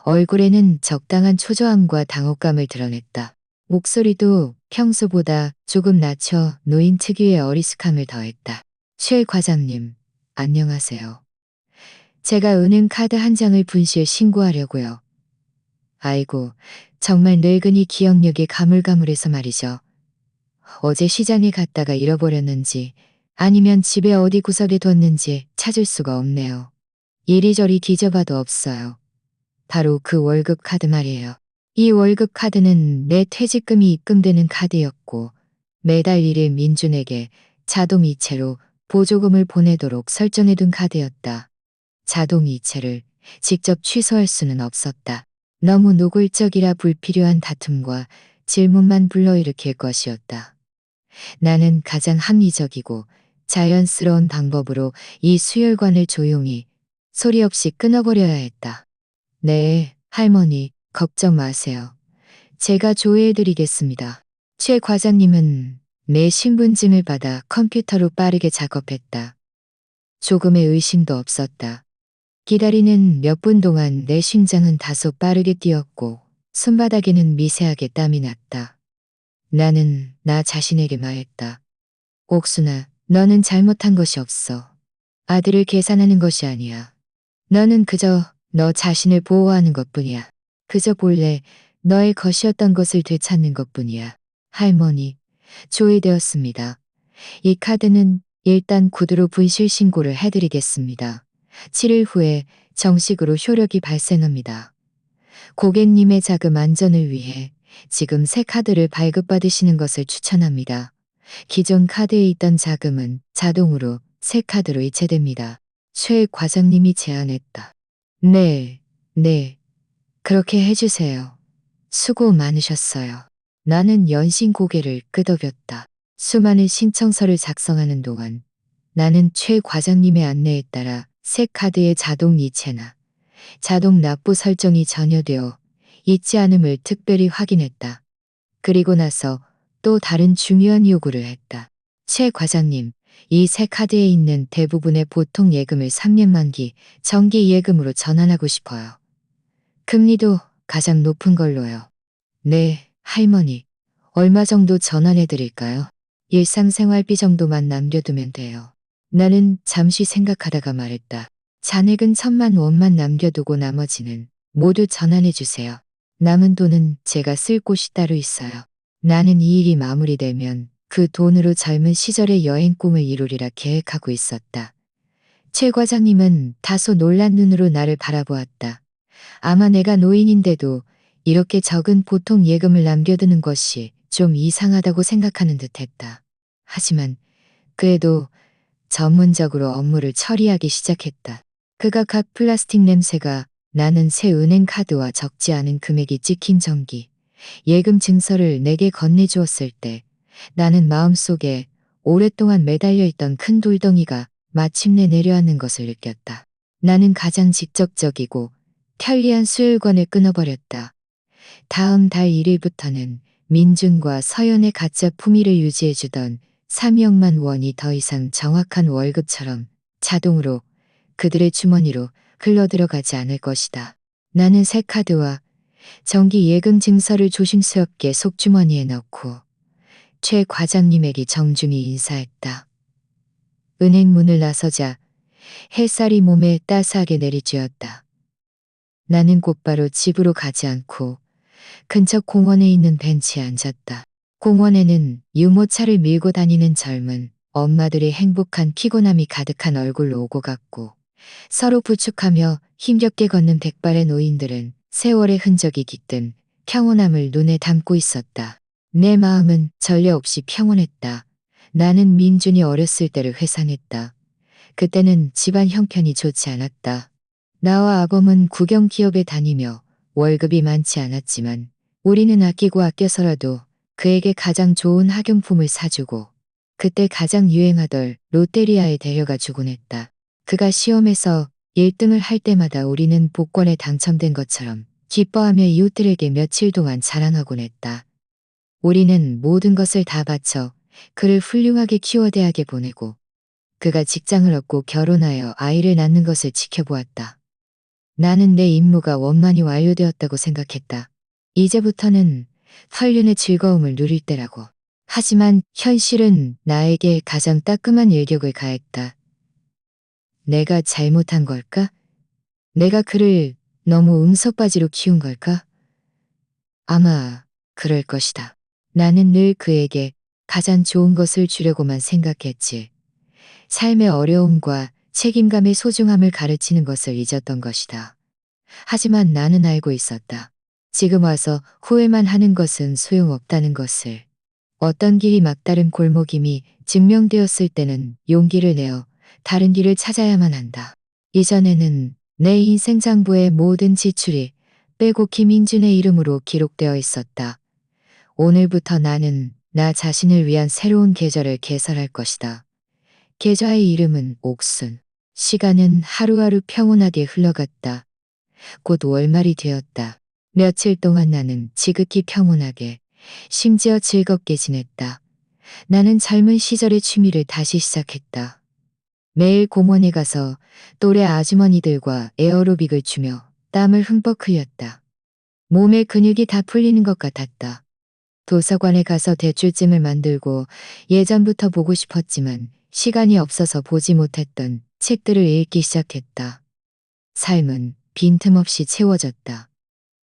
얼굴에는 적당한 초조함과 당혹감을 드러냈다. 목소리도 평소보다 조금 낮춰 노인 특유의 어리숙함을 더했다. 최 과장님, 안녕하세요. 제가 은행 카드 한 장을 분실 신고하려고요. 아이고, 정말 늙은이 기억력이 가물가물해서 말이죠. 어제 시장에 갔다가 잃어버렸는지 아니면 집에 어디 구석에 뒀는지 찾을 수가 없네요. 이리저리 뒤져봐도 없어요. 바로 그 월급 카드 말이에요. 이 월급 카드는 내 퇴직금이 입금되는 카드였고 매달 1일 민준에게 자동이체로 보조금을 보내도록 설정해둔 카드였다. 자동이체를 직접 취소할 수는 없었다. 너무 노골적이라 불필요한 다툼과 질문만 불러일으킬 것이었다. 나는 가장 합리적이고 자연스러운 방법으로 이 수혈관을 조용히 소리 없이 끊어버려야 했다. 네, 할머니, 걱정 마세요. 제가 조회해드리겠습니다. 최 과장님은 내 신분증을 받아 컴퓨터로 빠르게 작업했다. 조금의 의심도 없었다. 기다리는 몇 분 동안 내 심장은 다소 빠르게 뛰었고 손바닥에는 미세하게 땀이 났다. 나는 나 자신에게 말했다. 옥순아, 너는 잘못한 것이 없어. 아들을 계산하는 것이 아니야. 너는 그저 너 자신을 보호하는 것뿐이야. 그저 본래 너의 것이었던 것을 되찾는 것뿐이야. 할머니, 조회되었습니다. 이 카드는 일단 구두로 분실 신고를 해드리겠습니다. 7일 후에 정식으로 효력이 발생합니다. 고객님의 자금 안전을 위해 지금 새 카드를 발급받으시는 것을 추천합니다. 기존 카드에 있던 자금은 자동으로 새 카드로 이체됩니다. 최 과장님이 제안했다. 네, 네, 그렇게 해주세요. 수고 많으셨어요. 나는 연신 고개를 끄덕였다. 수많은 신청서를 작성하는 동안 나는 최 과장님의 안내에 따라 새 카드의 자동 이체나 자동 납부 설정이 전혀되어 있지 않음을 특별히 확인했다. 그리고 나서 또 다른 중요한 요구를 했다. 최 과장님, 이 새 카드에 있는 대부분의 보통 예금을 3년 만기 정기 예금으로 전환하고 싶어요. 금리도 가장 높은 걸로요. 네, 할머니. 얼마 정도 전환해 드릴까요? 일상생활비 정도만 남겨두면 돼요. 나는 잠시 생각하다가 말했다. 잔액은 1,000만 원만 남겨두고 나머지는 모두 전환해 주세요. 남은 돈은 제가 쓸 곳이 따로 있어요. 나는 이 일이 마무리되면 그 돈으로 젊은 시절의 여행 꿈을 이루리라 계획하고 있었다. 최 과장님은 다소 놀란 눈으로 나를 바라보았다. 아마 내가 노인인데도 이렇게 적은 보통 예금을 남겨두는 것이 좀 이상하다고 생각하는 듯했다. 하지만 그래도 전문적으로 업무를 처리하기 시작했다. 그가 각 플라스틱 냄새가 나는 새 은행 카드와 적지 않은 금액이 찍힌 정기 예금 증서를 내게 건네주었을 때 나는 마음속에 오랫동안 매달려 있던 큰 돌덩이가 마침내 내려앉는 것을 느꼈다. 나는 가장 직접적이고 편리한 수혈관을 끊어버렸다. 다음 달 1일부터는 민준과 서연의 가짜 품위를 유지해주던 3억만 원이 더 이상 정확한 월급처럼 자동으로 그들의 주머니로 흘러들어가지 않을 것이다. 나는 새 카드와 정기 예금 증서를 조심스럽게 속주머니에 넣고 최 과장님에게 정중히 인사했다. 은행 문을 나서자 햇살이 몸에 따스하게 내리쬐었다. 나는 곧바로 집으로 가지 않고 근처 공원에 있는 벤치에 앉았다. 공원에는 유모차를 밀고 다니는 젊은 엄마들의 행복한 피곤함이 가득한 얼굴로 오고 갔고 서로 부축하며 힘겹게 걷는 백발의 노인들은 세월의 흔적이 깃든 평온함을 눈에 담고 있었다. 내 마음은 전례 없이 평온했다. 나는 민준이 어렸을 때를 회상했다. 그때는 집안 형편이 좋지 않았다. 나와 아범은 국영 기업에 다니며 월급이 많지 않았지만 우리는 아끼고 아껴서라도 그에게 가장 좋은 학용품을 사주고 그때 가장 유행하던 롯데리아에 데려가 주곤 했다. 그가 시험에서 1등을 할 때마다 우리는 복권에 당첨된 것처럼 기뻐하며 이웃들에게 며칠 동안 자랑하곤 했다. 우리는 모든 것을 다 바쳐 그를 훌륭하게 키워 대학에 보내고 그가 직장을 얻고 결혼하여 아이를 낳는 것을 지켜보았다. 나는 내 임무가 원만히 완료되었다고 생각했다. 이제부터는 헐륜의 즐거움을 누릴 때라고. 하지만 현실은 나에게 가장 따끔한 일격을 가했다. 내가 잘못한 걸까? 내가 그를 너무 응석바지로 키운 걸까? 아마 그럴 것이다. 나는 늘 그에게 가장 좋은 것을 주려고만 생각했지. 삶의 어려움과 책임감의 소중함을 가르치는 것을 잊었던 것이다. 하지만 나는 알고 있었다. 지금 와서 후회만 하는 것은 소용없다는 것을. 어떤 길이 막다른 골목임이 증명되었을 때는 용기를 내어 다른 길을 찾아야만 한다. 이전에는 내 인생 장부의 모든 지출이 빼고 김인준의 이름으로 기록되어 있었다. 오늘부터 나는 나 자신을 위한 새로운 계절을 개설할 것이다. 계좌의 이름은 옥순. 시간은 하루하루 평온하게 흘러갔다. 곧 월말이 되었다. 며칠 동안 나는 지극히 평온하게, 심지어 즐겁게 지냈다. 나는 젊은 시절의 취미를 다시 시작했다. 매일 공원에 가서 또래 아주머니들과 에어로빅을 추며 땀을 흠뻑 흘렸다. 몸의 근육이 다 풀리는 것 같았다. 도서관에 가서 대출증을 만들고 예전부터 보고 싶었지만 시간이 없어서 보지 못했던 책들을 읽기 시작했다. 삶은 빈틈없이 채워졌다.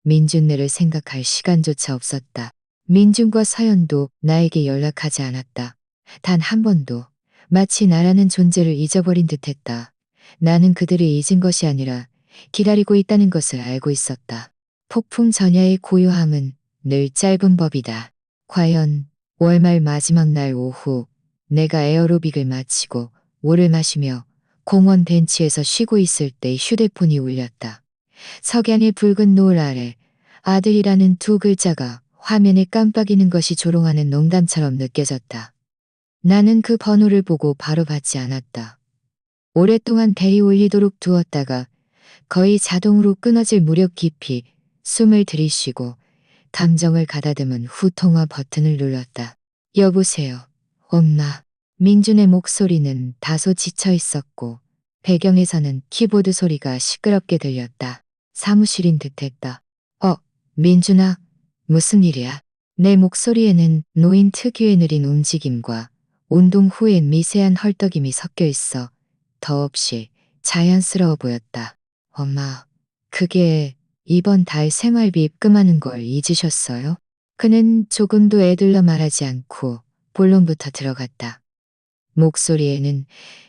민준네를 생각할 시간조차 없었다. 민준과 서연도 나에게 연락하지 않았다. 단 한 번도. 마치 나라는 존재를 잊어버린 듯했다. 나는 그들을 잊은 것이 아니라 기다리고 있다는 것을 알고 있었다. 폭풍 전야의 고요함은 늘 짧은 법이다. 과연 월말 마지막 날 오후 내가 에어로빅을 마치고 물을 마시며 공원 벤치에서 쉬고 있을 때 휴대폰이 울렸다. 석양의 붉은 노을 아래 아들이라는 두 글자가 화면에 깜빡이는 것이 조롱하는 농담처럼 느껴졌다. 나는 그 번호를 보고 바로 받지 않았다. 오랫동안 벨이 울리도록 두었다가 거의 자동으로 끊어질 무렵 깊이 숨을 들이쉬고 감정을 가다듬은 후 통화 버튼을 눌렀다. 여보세요. 엄마. 민준의 목소리는 다소 지쳐 있었고 배경에서는 키보드 소리가 시끄럽게 들렸다. 사무실인 듯했다. 민준아. 무슨 일이야? 내 목소리에는 노인 특유의 느린 움직임과 운동 후엔 미세한 헐떡임이 섞여 있어 더없이 자연스러워 보였다. 엄마, 그게 이번 달 생활비 입금하는 걸 잊으셨어요? 그는 조금도 애들러 말하지 않고 본론부터 들어갔다. 목소리에는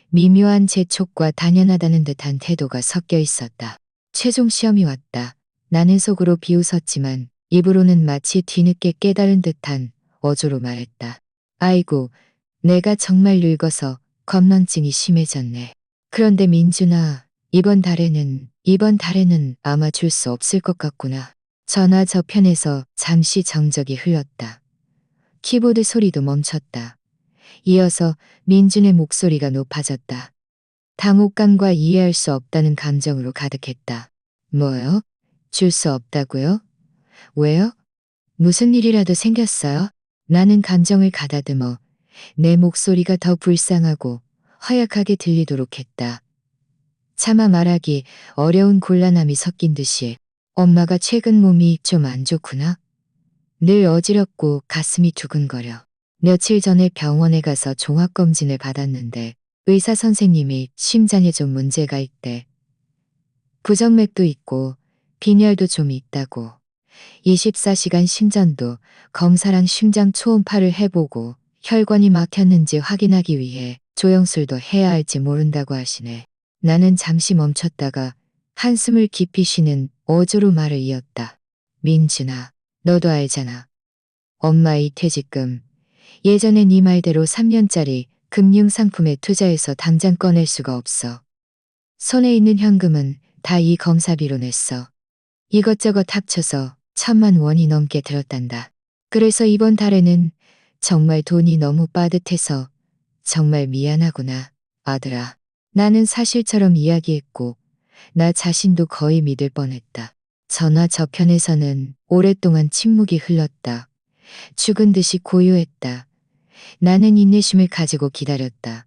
미묘한 재촉과 당연하다는 듯한 태도가 섞여 있었다. 최종 시험이 왔다. 나는 속으로 비웃었지만 입으로는 마치 뒤늦게 깨달은 듯한 어조로 말했다. 아이고, 내가 정말 늙어서 건망증이 심해졌네. 그런데 민준아, 이번 달에는 아마 줄 수 없을 것 같구나. 전화 저편에서 잠시 정적이 흘렀다. 키보드 소리도 멈췄다. 이어서 민준의 목소리가 높아졌다. 당혹감과 이해할 수 없다는 감정으로 가득했다. 뭐요? 줄 수 없다고요? 왜요? 무슨 일이라도 생겼어요? 나는 감정을 가다듬어 내 목소리가 더 불쌍하고 허약하게 들리도록 했다. 차마 말하기 어려운 곤란함이 섞인 듯이 엄마가 최근 몸이 좀 안 좋구나. 늘 어지럽고 가슴이 두근거려. 며칠 전에 병원에 가서 종합검진을 받았는데 의사 선생님이 심장에 좀 문제가 있대. 부정맥도 있고 빈혈도 좀 있다고. 24시간 심전도 검사랑 심장 초음파를 해보고 혈관이 막혔는지 확인하기 위해 조영술도 해야 할지 모른다고 하시네. 나는 잠시 멈췄다가 한숨을 깊이 쉬는 어조로 말을 이었다. 민준아, 너도 알잖아. 엄마의 퇴직금. 예전에 네 말대로 3년짜리 금융상품에 투자해서 당장 꺼낼 수가 없어. 손에 있는 현금은 다 이 검사비로 냈어. 이것저것 합쳐서 1,000만 원이 넘게 들었단다. 그래서 이번 달에는 정말 돈이 너무 빠듯해서 정말 미안하구나, 아들아. 나는 사실처럼 이야기했고 나 자신도 거의 믿을 뻔했다. 전화 저편에서는 오랫동안 침묵이 흘렀다. 죽은 듯이 고요했다. 나는 인내심을 가지고 기다렸다.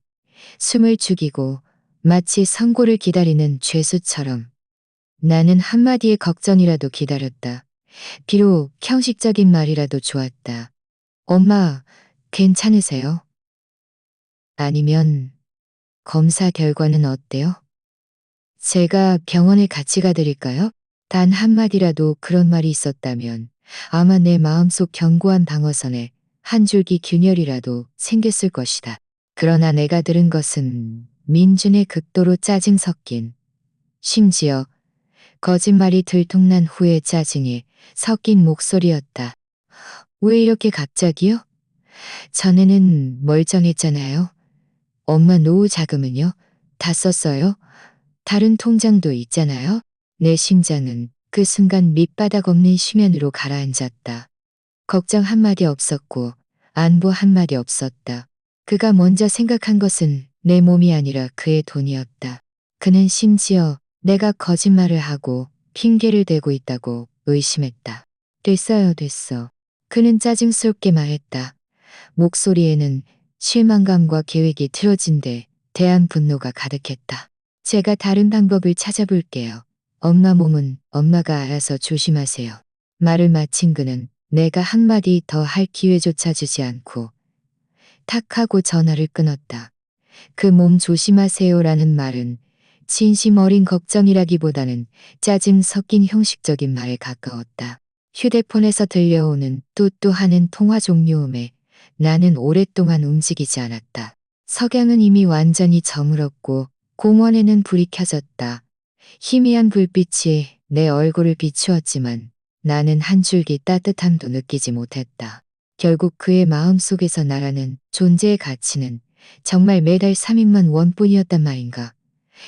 숨을 죽이고 마치 선고를 기다리는 죄수처럼. 나는 한마디의 걱정이라도 기다렸다. 비록 형식적인 말이라도 좋았다. 엄마, 괜찮으세요? 아니면 검사 결과는 어때요? 제가 병원에 같이 가드릴까요? 단 한마디라도 그런 말이 있었다면 아마 내 마음속 견고한 방어선에 한 줄기 균열이라도 생겼을 것이다. 그러나 내가 들은 것은 민준의 극도로 짜증 섞인, 심지어 거짓말이 들통난 후의 짜증이 섞인 목소리였다. 왜 이렇게 갑자기요? 전에는 멀쩡했잖아요. 엄마 노후 자금은요? 다 썼어요? 다른 통장도 있잖아요. 내 심장은 그 순간 밑바닥 없는 심연으로 가라앉았다. 걱정 한마디 없었고 안부 한마디 없었다. 그가 먼저 생각한 것은 내 몸이 아니라 그의 돈이었다. 그는 심지어 내가 거짓말을 하고 핑계를 대고 있다고 의심했다. 됐어요, 됐어. 그는 짜증스럽게 말했다. 목소리에는 실망감과 계획이 틀어진 데 대한 분노가 가득했다. 제가 다른 방법을 찾아볼게요. 엄마 몸은 엄마가 알아서 조심하세요. 말을 마친 그는 내가 한마디 더 할 기회조차 주지 않고 탁 하고 전화를 끊었다. 그 몸 조심하세요라는 말은 진심 어린 걱정이라기보다는 짜증 섞인 형식적인 말에 가까웠다. 휴대폰에서 들려오는 뚜뚜 하는 통화 종료음에 나는 오랫동안 움직이지 않았다. 석양은 이미 완전히 저물었고 공원에는 불이 켜졌다. 희미한 불빛이 내 얼굴을 비추었지만 나는 한 줄기 따뜻함도 느끼지 못했다. 결국 그의 마음속에서 나라는 존재의 가치는 정말 매달 300만 원뿐이었단 말인가.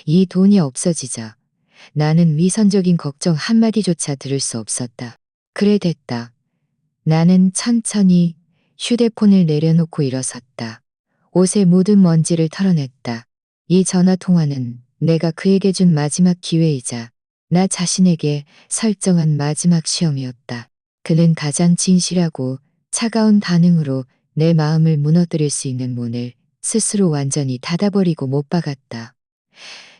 이 돈이 없어지자 나는 위선적인 걱정 한마디조차 들을 수 없었다. 그래 됐다. 나는 천천히 휴대폰을 내려놓고 일어섰다. 옷에 묻은 먼지를 털어냈다. 이 전화 통화는 내가 그에게 준 마지막 기회이자 나 자신에게 설정한 마지막 시험이었다. 그는 가장 진실하고 차가운 반응으로 내 마음을 무너뜨릴 수 있는 문을 스스로 완전히 닫아버리고 못 박았다.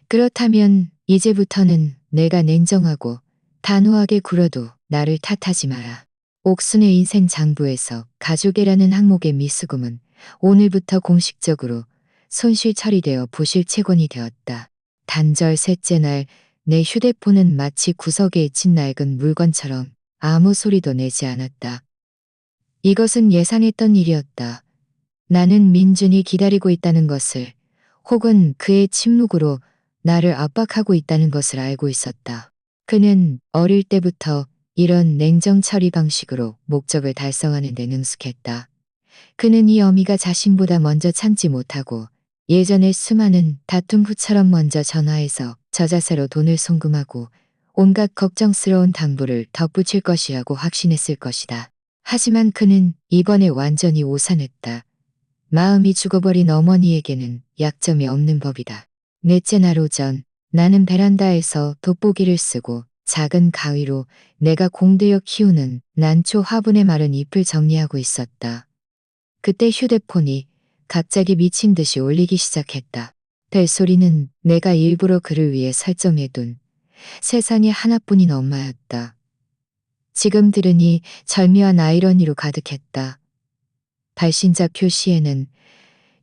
그렇다면 이제부터는 내가 냉정하고 단호하게 굴어도 나를 탓하지 마라. 옥순의 인생 장부에서 가족이라는 항목의 미수금은 오늘부터 공식적으로 손실 처리되어 부실 채권이 되었다. 단절 셋째 날 내 휴대폰은 마치 구석에 친 낡은 물건처럼 아무 소리도 내지 않았다. 이것은 예상했던 일이었다. 나는 민준이 기다리고 있다는 것을 혹은 그의 침묵으로 나를 압박하고 있다는 것을 알고 있었다. 그는 어릴 때부터 이런 냉정 처리 방식으로 목적을 달성하는 데 능숙했다. 그는 이 어미가 자신보다 먼저 참지 못하고 예전의 수많은 다툼 후처럼 먼저 전화해서 저자세로 돈을 송금하고 온갖 걱정스러운 당부를 덧붙일 것이라고 확신했을 것이다. 하지만 그는 이번에 완전히 오산했다. 마음이 죽어버린 어머니에게는 약점이 없는 법이다. 넷째 날 오전 나는 베란다에서 돋보기를 쓰고 작은 가위로 내가 공들여 키우는 난초 화분의 마른 잎을 정리하고 있었다. 그때 휴대폰이 갑자기 미친 듯이 울리기 시작했다. 벨소리는 내가 일부러 그를 위해 설정해둔 세상에 하나뿐인 엄마였다. 지금 들으니 절묘한 아이러니로 가득했다. 발신자 표시에는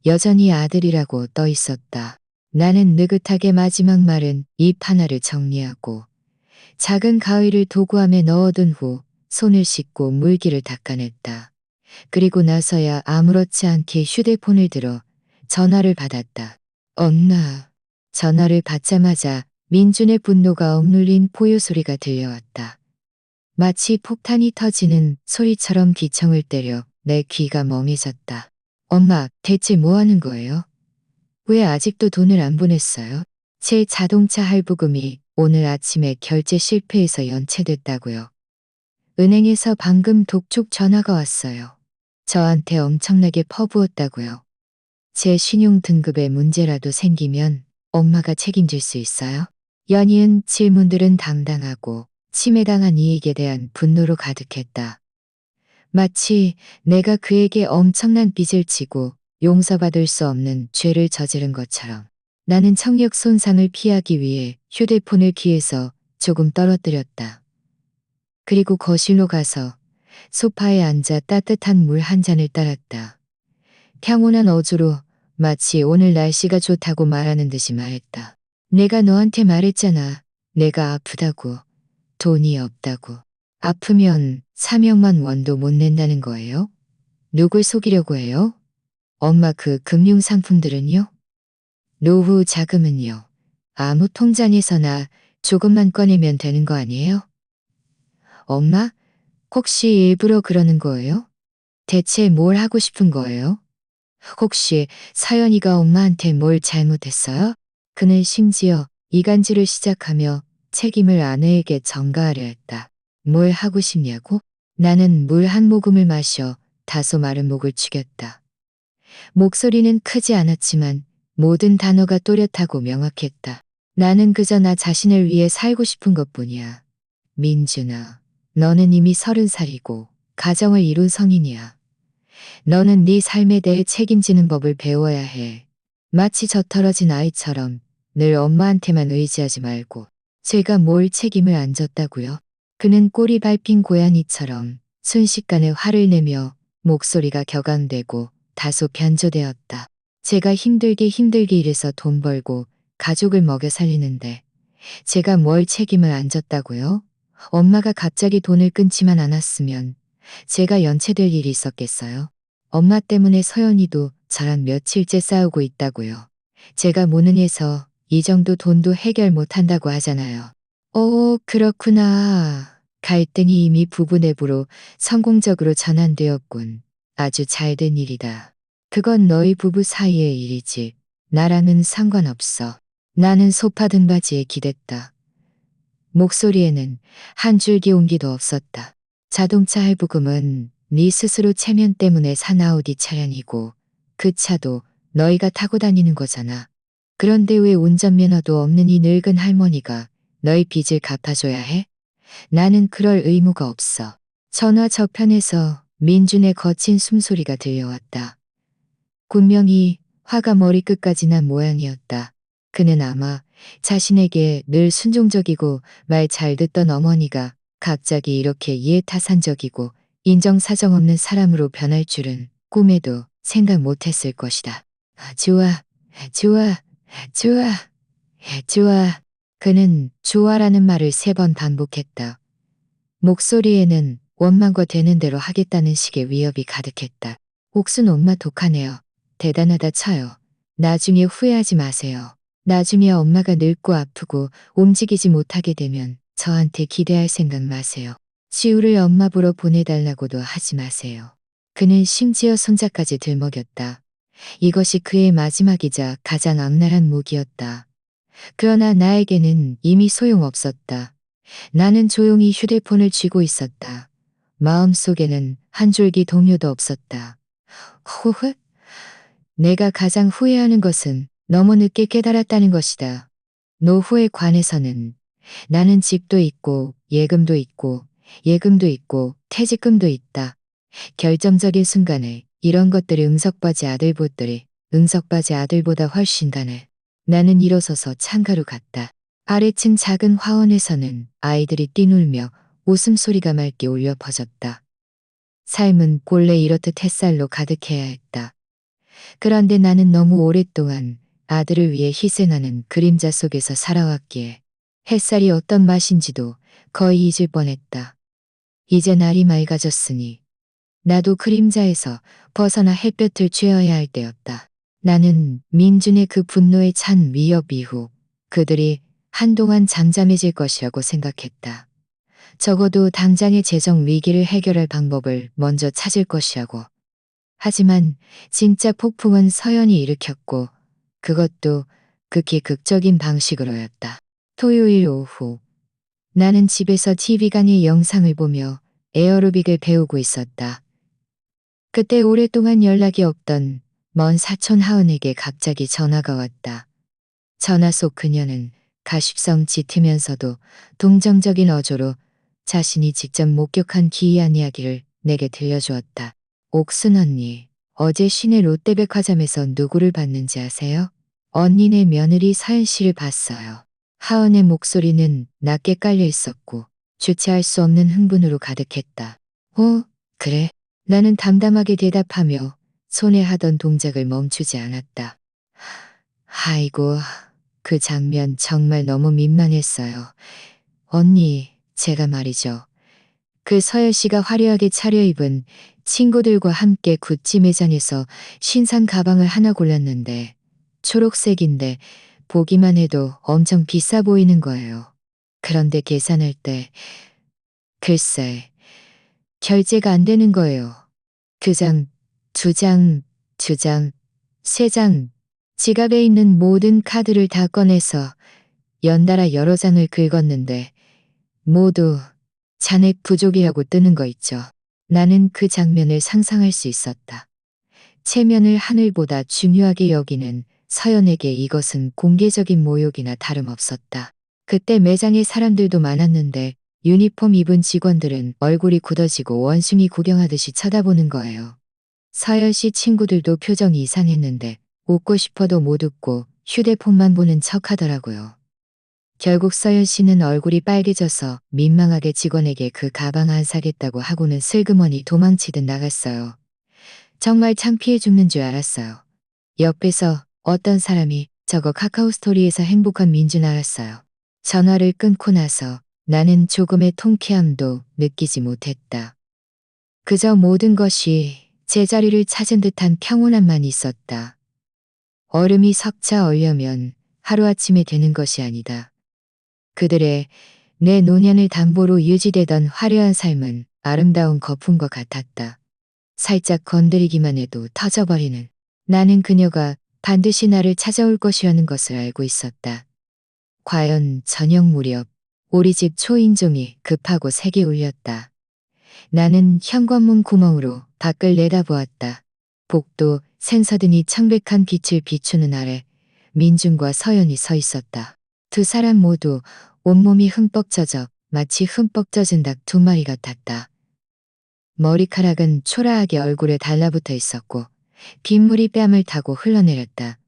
여전히 아들이라고 떠 있었다. 나는 느긋하게 마지막 말은 잎 하나를 정리하고 작은 가위를 도구함에 넣어둔 후 손을 씻고 물기를 닦아냈다. 그리고 나서야 아무렇지 않게 휴대폰을 들어 전화를 받았다. 엄마. 전화를 받자마자 민준의 분노가 억눌린 포효 소리가 들려왔다. 마치 폭탄이 터지는 소리처럼 귀청을 때려 내 귀가 멍해졌다. 엄마, 대체 뭐 하는 거예요? 왜 아직도 돈을 안 보냈어요? 제 자동차 할부금이 오늘 아침에 결제 실패해서 연체됐다고요. 은행에서 방금 독촉 전화가 왔어요. 저한테 엄청나게 퍼부었다고요. 제 신용 등급에 문제라도 생기면 엄마가 책임질 수 있어요? 연이은 질문들은 당당하고 침해당한 이익에 대한 분노로 가득했다. 마치 내가 그에게 엄청난 빚을 지고 용서받을 수 없는 죄를 저지른 것처럼. 나는 청력 손상을 피하기 위해 휴대폰을 귀에서 조금 떨어뜨렸다. 그리고 거실로 가서 소파에 앉아 따뜻한 물 한 잔을 따랐다. 평온한 어조로 마치 오늘 날씨가 좋다고 말하는 듯이 말했다. 내가 너한테 말했잖아. 내가 아프다고. 돈이 없다고. 아프면 300만 원도 못 낸다는 거예요? 누굴 속이려고 해요? 엄마 그 금융상품들은요? 노후 자금은요? 아무 통장에서나 조금만 꺼내면 되는 거 아니에요? 엄마? 혹시 일부러 그러는 거예요? 대체 뭘 하고 싶은 거예요? 혹시 서연이가 엄마한테 뭘 잘못했어요? 그는 심지어 이간질을 시작하며 책임을 아내에게 전가하려 했다. 뭘 하고 싶냐고? 나는 물 한 모금을 마셔 다소 마른 목을 축였다. 목소리는 크지 않았지만 모든 단어가 또렷하고 명확했다. 나는 그저 나 자신을 위해 살고 싶은 것뿐이야. 민준아, 너는 이미 30살이고 가정을 이룬 성인이야. 너는 네 삶에 대해 책임지는 법을 배워야 해. 마치 저 털어진 아이처럼 늘 엄마한테만 의지하지 말고. 제가 뭘 책임을 안 졌다고요? 그는 꼬리 밟힌 고양이처럼 순식간에 화를 내며 목소리가 격앙되고 다소 변조되었다. 제가 힘들게 일해서 돈 벌고 가족을 먹여 살리는데 제가 뭘 책임을 안 졌다고요? 엄마가 갑자기 돈을 끊지만 않았으면 제가 연체될 일이 있었겠어요? 엄마 때문에 서연이도 저랑 며칠째 싸우고 있다고요. 제가 무능해서 이 정도 돈도 해결 못한다고 하잖아요. 그렇구나. 갈등이 이미 부부 내부로 성공적으로 전환되었군. 아주 잘된 일이다. 그건 너희 부부 사이의 일이지. 나랑은 상관없어. 나는 소파 등받이에 기댔다. 목소리에는 한 줄기 온기도 없었다. 자동차 할부금은 네 스스로 체면 때문에 산 아우디 차량이고 그 차도 너희가 타고 다니는 거잖아. 그런데 왜 운전면허도 없는 이 늙은 할머니가 너희 빚을 갚아줘야 해? 나는 그럴 의무가 없어. 전화 저편에서 민준의 거친 숨소리가 들려왔다. 분명히 화가 머리끝까지 난 모양이었다. 그는 아마 자신에게 늘 순종적이고 말 잘 듣던 어머니가 갑자기 이렇게 이해타산적이고 인정사정 없는 사람으로 변할 줄은 꿈에도 생각 못했을 것이다. 좋아, 좋아, 좋아, 좋아. 그는 좋아라는 말을 3번 반복했다. 목소리에는 원망과 되는 대로 하겠다는 식의 위협이 가득했다. 옥순 엄마 독하네요. 대단하다 쳐요. 나중에 후회하지 마세요. 나중에 엄마가 늙고 아프고 움직이지 못하게 되면 저한테 기대할 생각 마세요. 지우를 엄마 보러 보내달라고도 하지 마세요. 그는 심지어 손자까지 들먹였다. 이것이 그의 마지막이자 가장 악랄한 무기였다. 그러나 나에게는 이미 소용없었다. 나는 조용히 휴대폰을 쥐고 있었다. 마음속에는 한 줄기 동요도 없었다. 호흡? 내가 가장 후회하는 것은 너무 늦게 깨달았다는 것이다. 노후에 관해서는 나는 집도 있고 예금도 있고 예금도 있고 퇴직금도 있다. 결정적인 순간에 이런 것들이 응석바지 아들보들이 응석바지 아들보다 훨씬 가네. 나는 일어서서 창가로 갔다. 아래층 작은 화원에서는 아이들이 뛰놀며 웃음소리가 맑게 울려 퍼졌다. 삶은 본래 이렇듯 햇살로 가득해야 했다. 그런데 나는 너무 오랫동안 아들을 위해 희생하는 그림자 속에서 살아왔기에 햇살이 어떤 맛인지도 거의 잊을 뻔했다. 이제 날이 맑아졌으니 나도 그림자에서 벗어나 햇볕을 쬐어야 할 때였다. 나는 민준의 그 분노에 찬 위협 이후 그들이 한동안 잠잠해질 것이라고 생각했다. 적어도 당장의 재정 위기를 해결할 방법을 먼저 찾을 것이라고. 하지만 진짜 폭풍은 서연이 일으켰고 그것도 극히 극적인 방식으로였다. 토요일 오후 나는 집에서 TV 강의 영상을 보며 에어로빅을 배우고 있었다. 그때 오랫동안 연락이 없던 먼 사촌 하은에게 갑자기 전화가 왔다. 전화 속 그녀는 가십성 짙으면서도 동정적인 어조로 자신이 직접 목격한 기이한 이야기를 내게 들려주었다. 옥순 언니, 어제 시내 롯데백화점에서 누구를 봤는지 아세요? 언니네 며느리 서연 씨를 봤어요. 하은의 목소리는 낮게 깔려 있었고 주체할 수 없는 흥분으로 가득했다. 그래. 나는 담담하게 대답하며 손에 하던 동작을 멈추지 않았다. 아이고, 그 장면 정말 너무 민망했어요. 언니, 제가 말이죠. 그 서열 씨가 화려하게 차려입은 친구들과 함께 구찌 매장에서 신상 가방을 하나 골랐는데 초록색인데 보기만 해도 엄청 비싸 보이는 거예요. 그런데 계산할 때 글쎄 결제가 안 되는 거예요. 2장, 2장, 2장, 3장 지갑에 있는 모든 카드를 다 꺼내서 연달아 여러 장을 긁었는데 모두 잔액 부족이라고 뜨는 거 있죠. 나는 그 장면을 상상할 수 있었다. 체면을 하늘보다 중요하게 여기는 서연에게 이것은 공개적인 모욕이나 다름없었다. 그때 매장에 사람들도 많았는데 유니폼 입은 직원들은 얼굴이 굳어지고 원숭이 구경하듯이 쳐다보는 거예요. 서연 씨 친구들도 표정이 이상했는데 웃고 싶어도 못 웃고 휴대폰만 보는 척 하더라고요. 결국 서연 씨는 얼굴이 빨개져서 민망하게 직원에게 그 가방 안 사겠다고 하고는 슬그머니 도망치듯 나갔어요. 정말 창피해 죽는 줄 알았어요. 옆에서 어떤 사람이 저거 카카오 스토리에서 행복한 민준 알았어요. 전화를 끊고 나서 나는 조금의 통쾌함도 느끼지 못했다. 그저 모든 것이 제자리를 찾은 듯한 평온함만 있었다. 얼음이 석차 얼려면 하루아침에 되는 것이 아니다. 그들의 내 노년을 담보로 유지되던 화려한 삶은 아름다운 거품과 같았다. 살짝 건드리기만 해도 터져버리는. 나는 그녀가 반드시 나를 찾아올 것이라는 것을 알고 있었다. 과연 저녁 무렵 우리 집 초인종이 급하고 세게 울렸다. 나는 현관문 구멍으로 밖을 내다보았다. 복도 샘서든이 청백한 빛을 비추는 아래 민준과 서연이 서 있었다. 두 사람 모두 온몸이 흠뻑 젖어 마치 흠뻑 젖은 닭 두 마리 같았다. 머리카락은 초라하게 얼굴에 달라붙어 있었고 빗물이 뺨을 타고 흘러내렸다.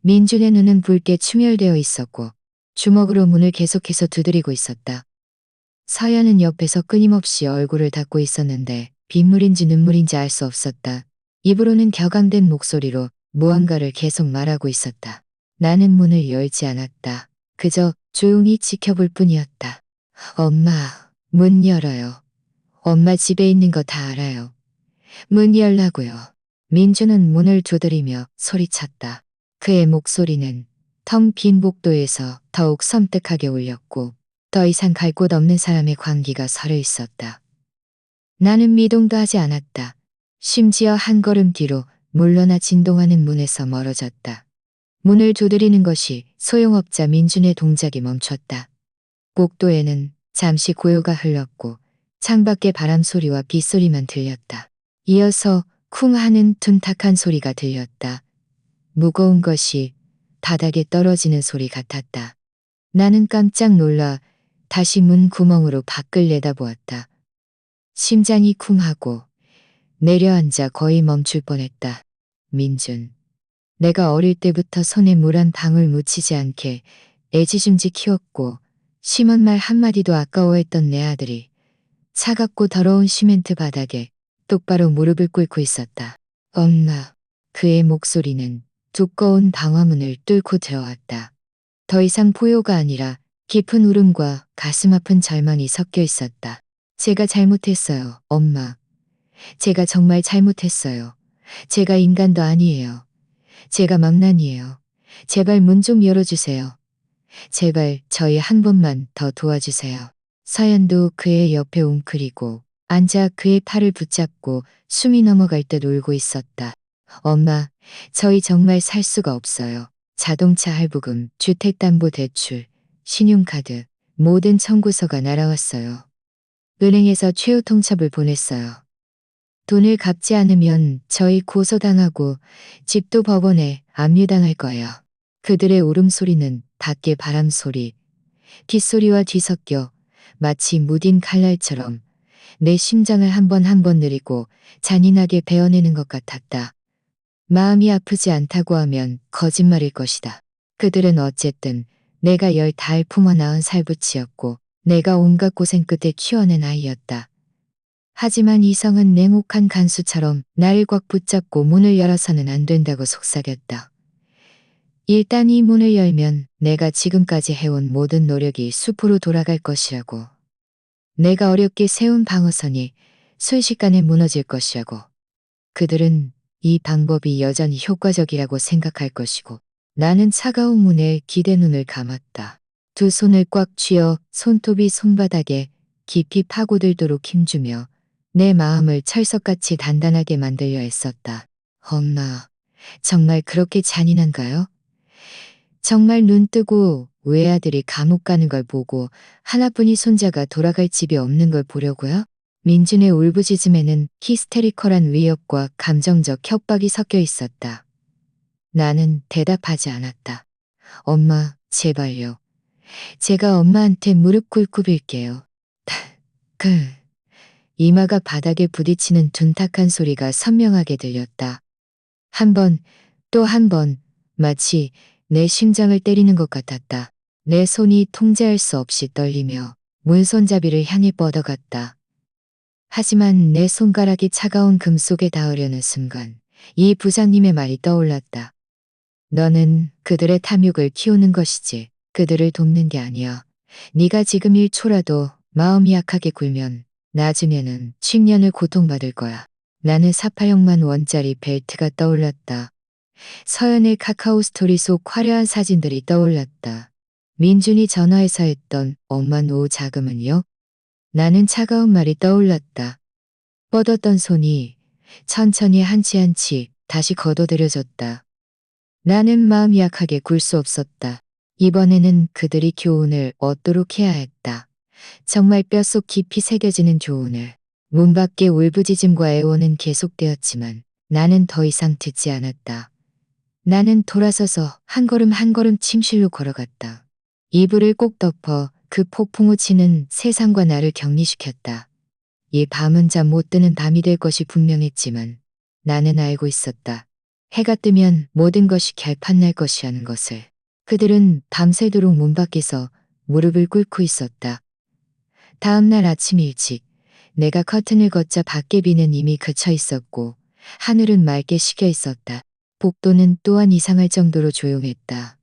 민준의 눈은 붉게 충혈되어 있었고 주먹으로 문을 계속해서 두드리고 있었다. 서연은 옆에서 끊임없이 얼굴을 닦고 있었는데 빗물인지 눈물인지 알 수 없었다. 입으로는 격앙된 목소리로 무언가를 계속 말하고 있었다. 나는 문을 열지 않았다. 그저 조용히 지켜볼 뿐이었다. 엄마, 문 열어요. 엄마 집에 있는 거 다 알아요. 문 열라고요. 민주는 문을 두드리며 소리쳤다. 그의 목소리는 텅 빈 복도에서 더욱 섬뜩하게 울렸고 더 이상 갈 곳 없는 사람의 광기가 서려 있었다. 나는 미동도 하지 않았다. 심지어 한 걸음 뒤로 물러나 진동하는 문에서 멀어졌다. 문을 두드리는 것이 소용없자 민준의 동작이 멈췄다. 복도에는 잠시 고요가 흘렀고 창밖의 바람 소리와 빗소리만 들렸다. 이어서 쿵 하는 둔탁한 소리가 들렸다. 무거운 것이 바닥에 떨어지는 소리 같았다. 나는 깜짝 놀라 다시 문 구멍으로 밖을 내다보았다. 심장이 쿵하고 내려앉아 거의 멈출 뻔했다. 민준. 내가 어릴 때부터 손에 물 한 방울 묻히지 않게 애지중지 키웠고 심한 말 한마디도 아까워했던 내 아들이 차갑고 더러운 시멘트 바닥에 똑바로 무릎을 꿇고 있었다. 엄마. 그의 목소리는 두꺼운 방화문을 뚫고 들어왔다. 더 이상 포효가 아니라 깊은 울음과 가슴 아픈 절망이 섞여 있었다. 제가 잘못했어요, 엄마. 제가 정말 잘못했어요. 제가 인간도 아니에요. 제가 망난이에요. 제발 문 좀 열어주세요. 제발 저희 한 번만 더 도와주세요. 서연도 그의 옆에 웅크리고 앉아 그의 팔을 붙잡고 숨이 넘어갈 듯 울고 있었다. 엄마, 저희 정말 살 수가 없어요. 자동차 할부금, 주택담보대출, 신용카드, 모든 청구서가 날아왔어요. 은행에서 최후 통첩을 보냈어요. 돈을 갚지 않으면 저희 고소당하고 집도 법원에 압류당할 거예요. 그들의 울음소리는 밖의 바람소리, 빗소리와 뒤섞여 마치 무딘 칼날처럼 내 심장을 한 번 한 번 느리고 잔인하게 베어내는 것 같았다. 마음이 아프지 않다고 하면 거짓말일 것이다. 그들은 어쨌든 내가 10달 품어 낳은 살부치였고 내가 온갖 고생 끝에 키워낸 아이였다. 하지만 이성은 냉혹한 간수처럼 나를 꽉 붙잡고 문을 열어서는 안 된다고 속삭였다. 일단 이 문을 열면 내가 지금까지 해온 모든 노력이 숲으로 돌아갈 것이라고. 내가 어렵게 세운 방어선이 순식간에 무너질 것이라고. 그들은 이 방법이 여전히 효과적이라고 생각할 것이고 나는 차가운 문에 기대 눈을 감았다. 두 손을 꽉 쥐어 손톱이 손바닥에 깊이 파고들도록 힘주며 내 마음을 철석같이 단단하게 만들려 애썼다. 엄마, 정말 그렇게 잔인한가요? 정말 눈 뜨고 외아들이 감옥 가는 걸 보고 하나뿐인 손자가 돌아갈 집이 없는 걸 보려고요? 민준의 울부짖음에는 히스테리컬한 위협과 감정적 협박이 섞여 있었다. 나는 대답하지 않았다. 엄마, 제발요. 제가 엄마한테 무릎 꿇고 빌게요. 이마가 바닥에 부딪히는 둔탁한 소리가 선명하게 들렸다. 한 번, 또 한 번, 마치 내 심장을 때리는 것 같았다. 내 손이 통제할 수 없이 떨리며 문손잡이를 향해 뻗어갔다. 하지만 내 손가락이 차가운 금 속에 닿으려는 순간 이 부장님의 말이 떠올랐다. 너는 그들의 탐욕을 키우는 것이지 그들을 돕는 게 아니야. 네가 지금 1초라도 마음이 약하게 굴면 나중에는 10년을 고통받을 거야. 나는 48만 원짜리 벨트가 떠올랐다. 서연의 카카오 스토리 속 화려한 사진들이 떠올랐다. 민준이 전화해서 했던 엄마 노후 자금은요? 나는 차가운 말이 떠올랐다. 뻗었던 손이 천천히 한 치 한 치 다시 걷어들여졌다. 나는 마음이 약하게 굴 수 없었다. 이번에는 그들이 교훈을 얻도록 해야 했다. 정말 뼛속 깊이 새겨지는 교훈을. 문 밖의 울부짖음과 애원은 계속되었지만 나는 더 이상 듣지 않았다. 나는 돌아서서 한 걸음 한 걸음 침실로 걸어갔다. 이불을 꼭 덮어 그 폭풍우 치는 세상과 나를 격리시켰다. 이 밤은 잠 못 드는 밤이 될 것이 분명했지만 나는 알고 있었다. 해가 뜨면 모든 것이 결판날 것이라는 것을. 그들은 밤새도록 문 밖에서 무릎을 꿇고 있었다. 다음 날 아침 일찍 내가 커튼을 걷자 밖에 비는 이미 그쳐 있었고 하늘은 맑게 식여 있었다. 복도는 또한 이상할 정도로 조용했다.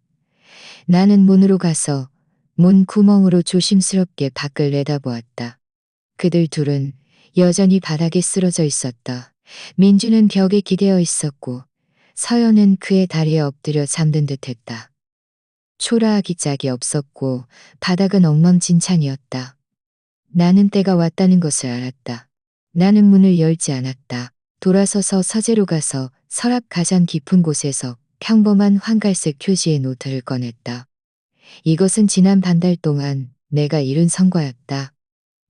나는 문으로 가서 문 구멍으로 조심스럽게 밖을 내다보았다. 그들 둘은 여전히 바닥에 쓰러져 있었다. 민주는 벽에 기대어 있었고 서연은 그의 다리에 엎드려 잠든 듯했다. 초라하기 짝이 없었고 바닥은 엉망진창이었다. 나는 때가 왔다는 것을 알았다. 나는 문을 열지 않았다. 돌아서서 서재로 가서 서랍 가장 깊은 곳에서 평범한 황갈색 표지의 노트를 꺼냈다. 이것은 지난 반달 동안 내가 이룬 성과였다.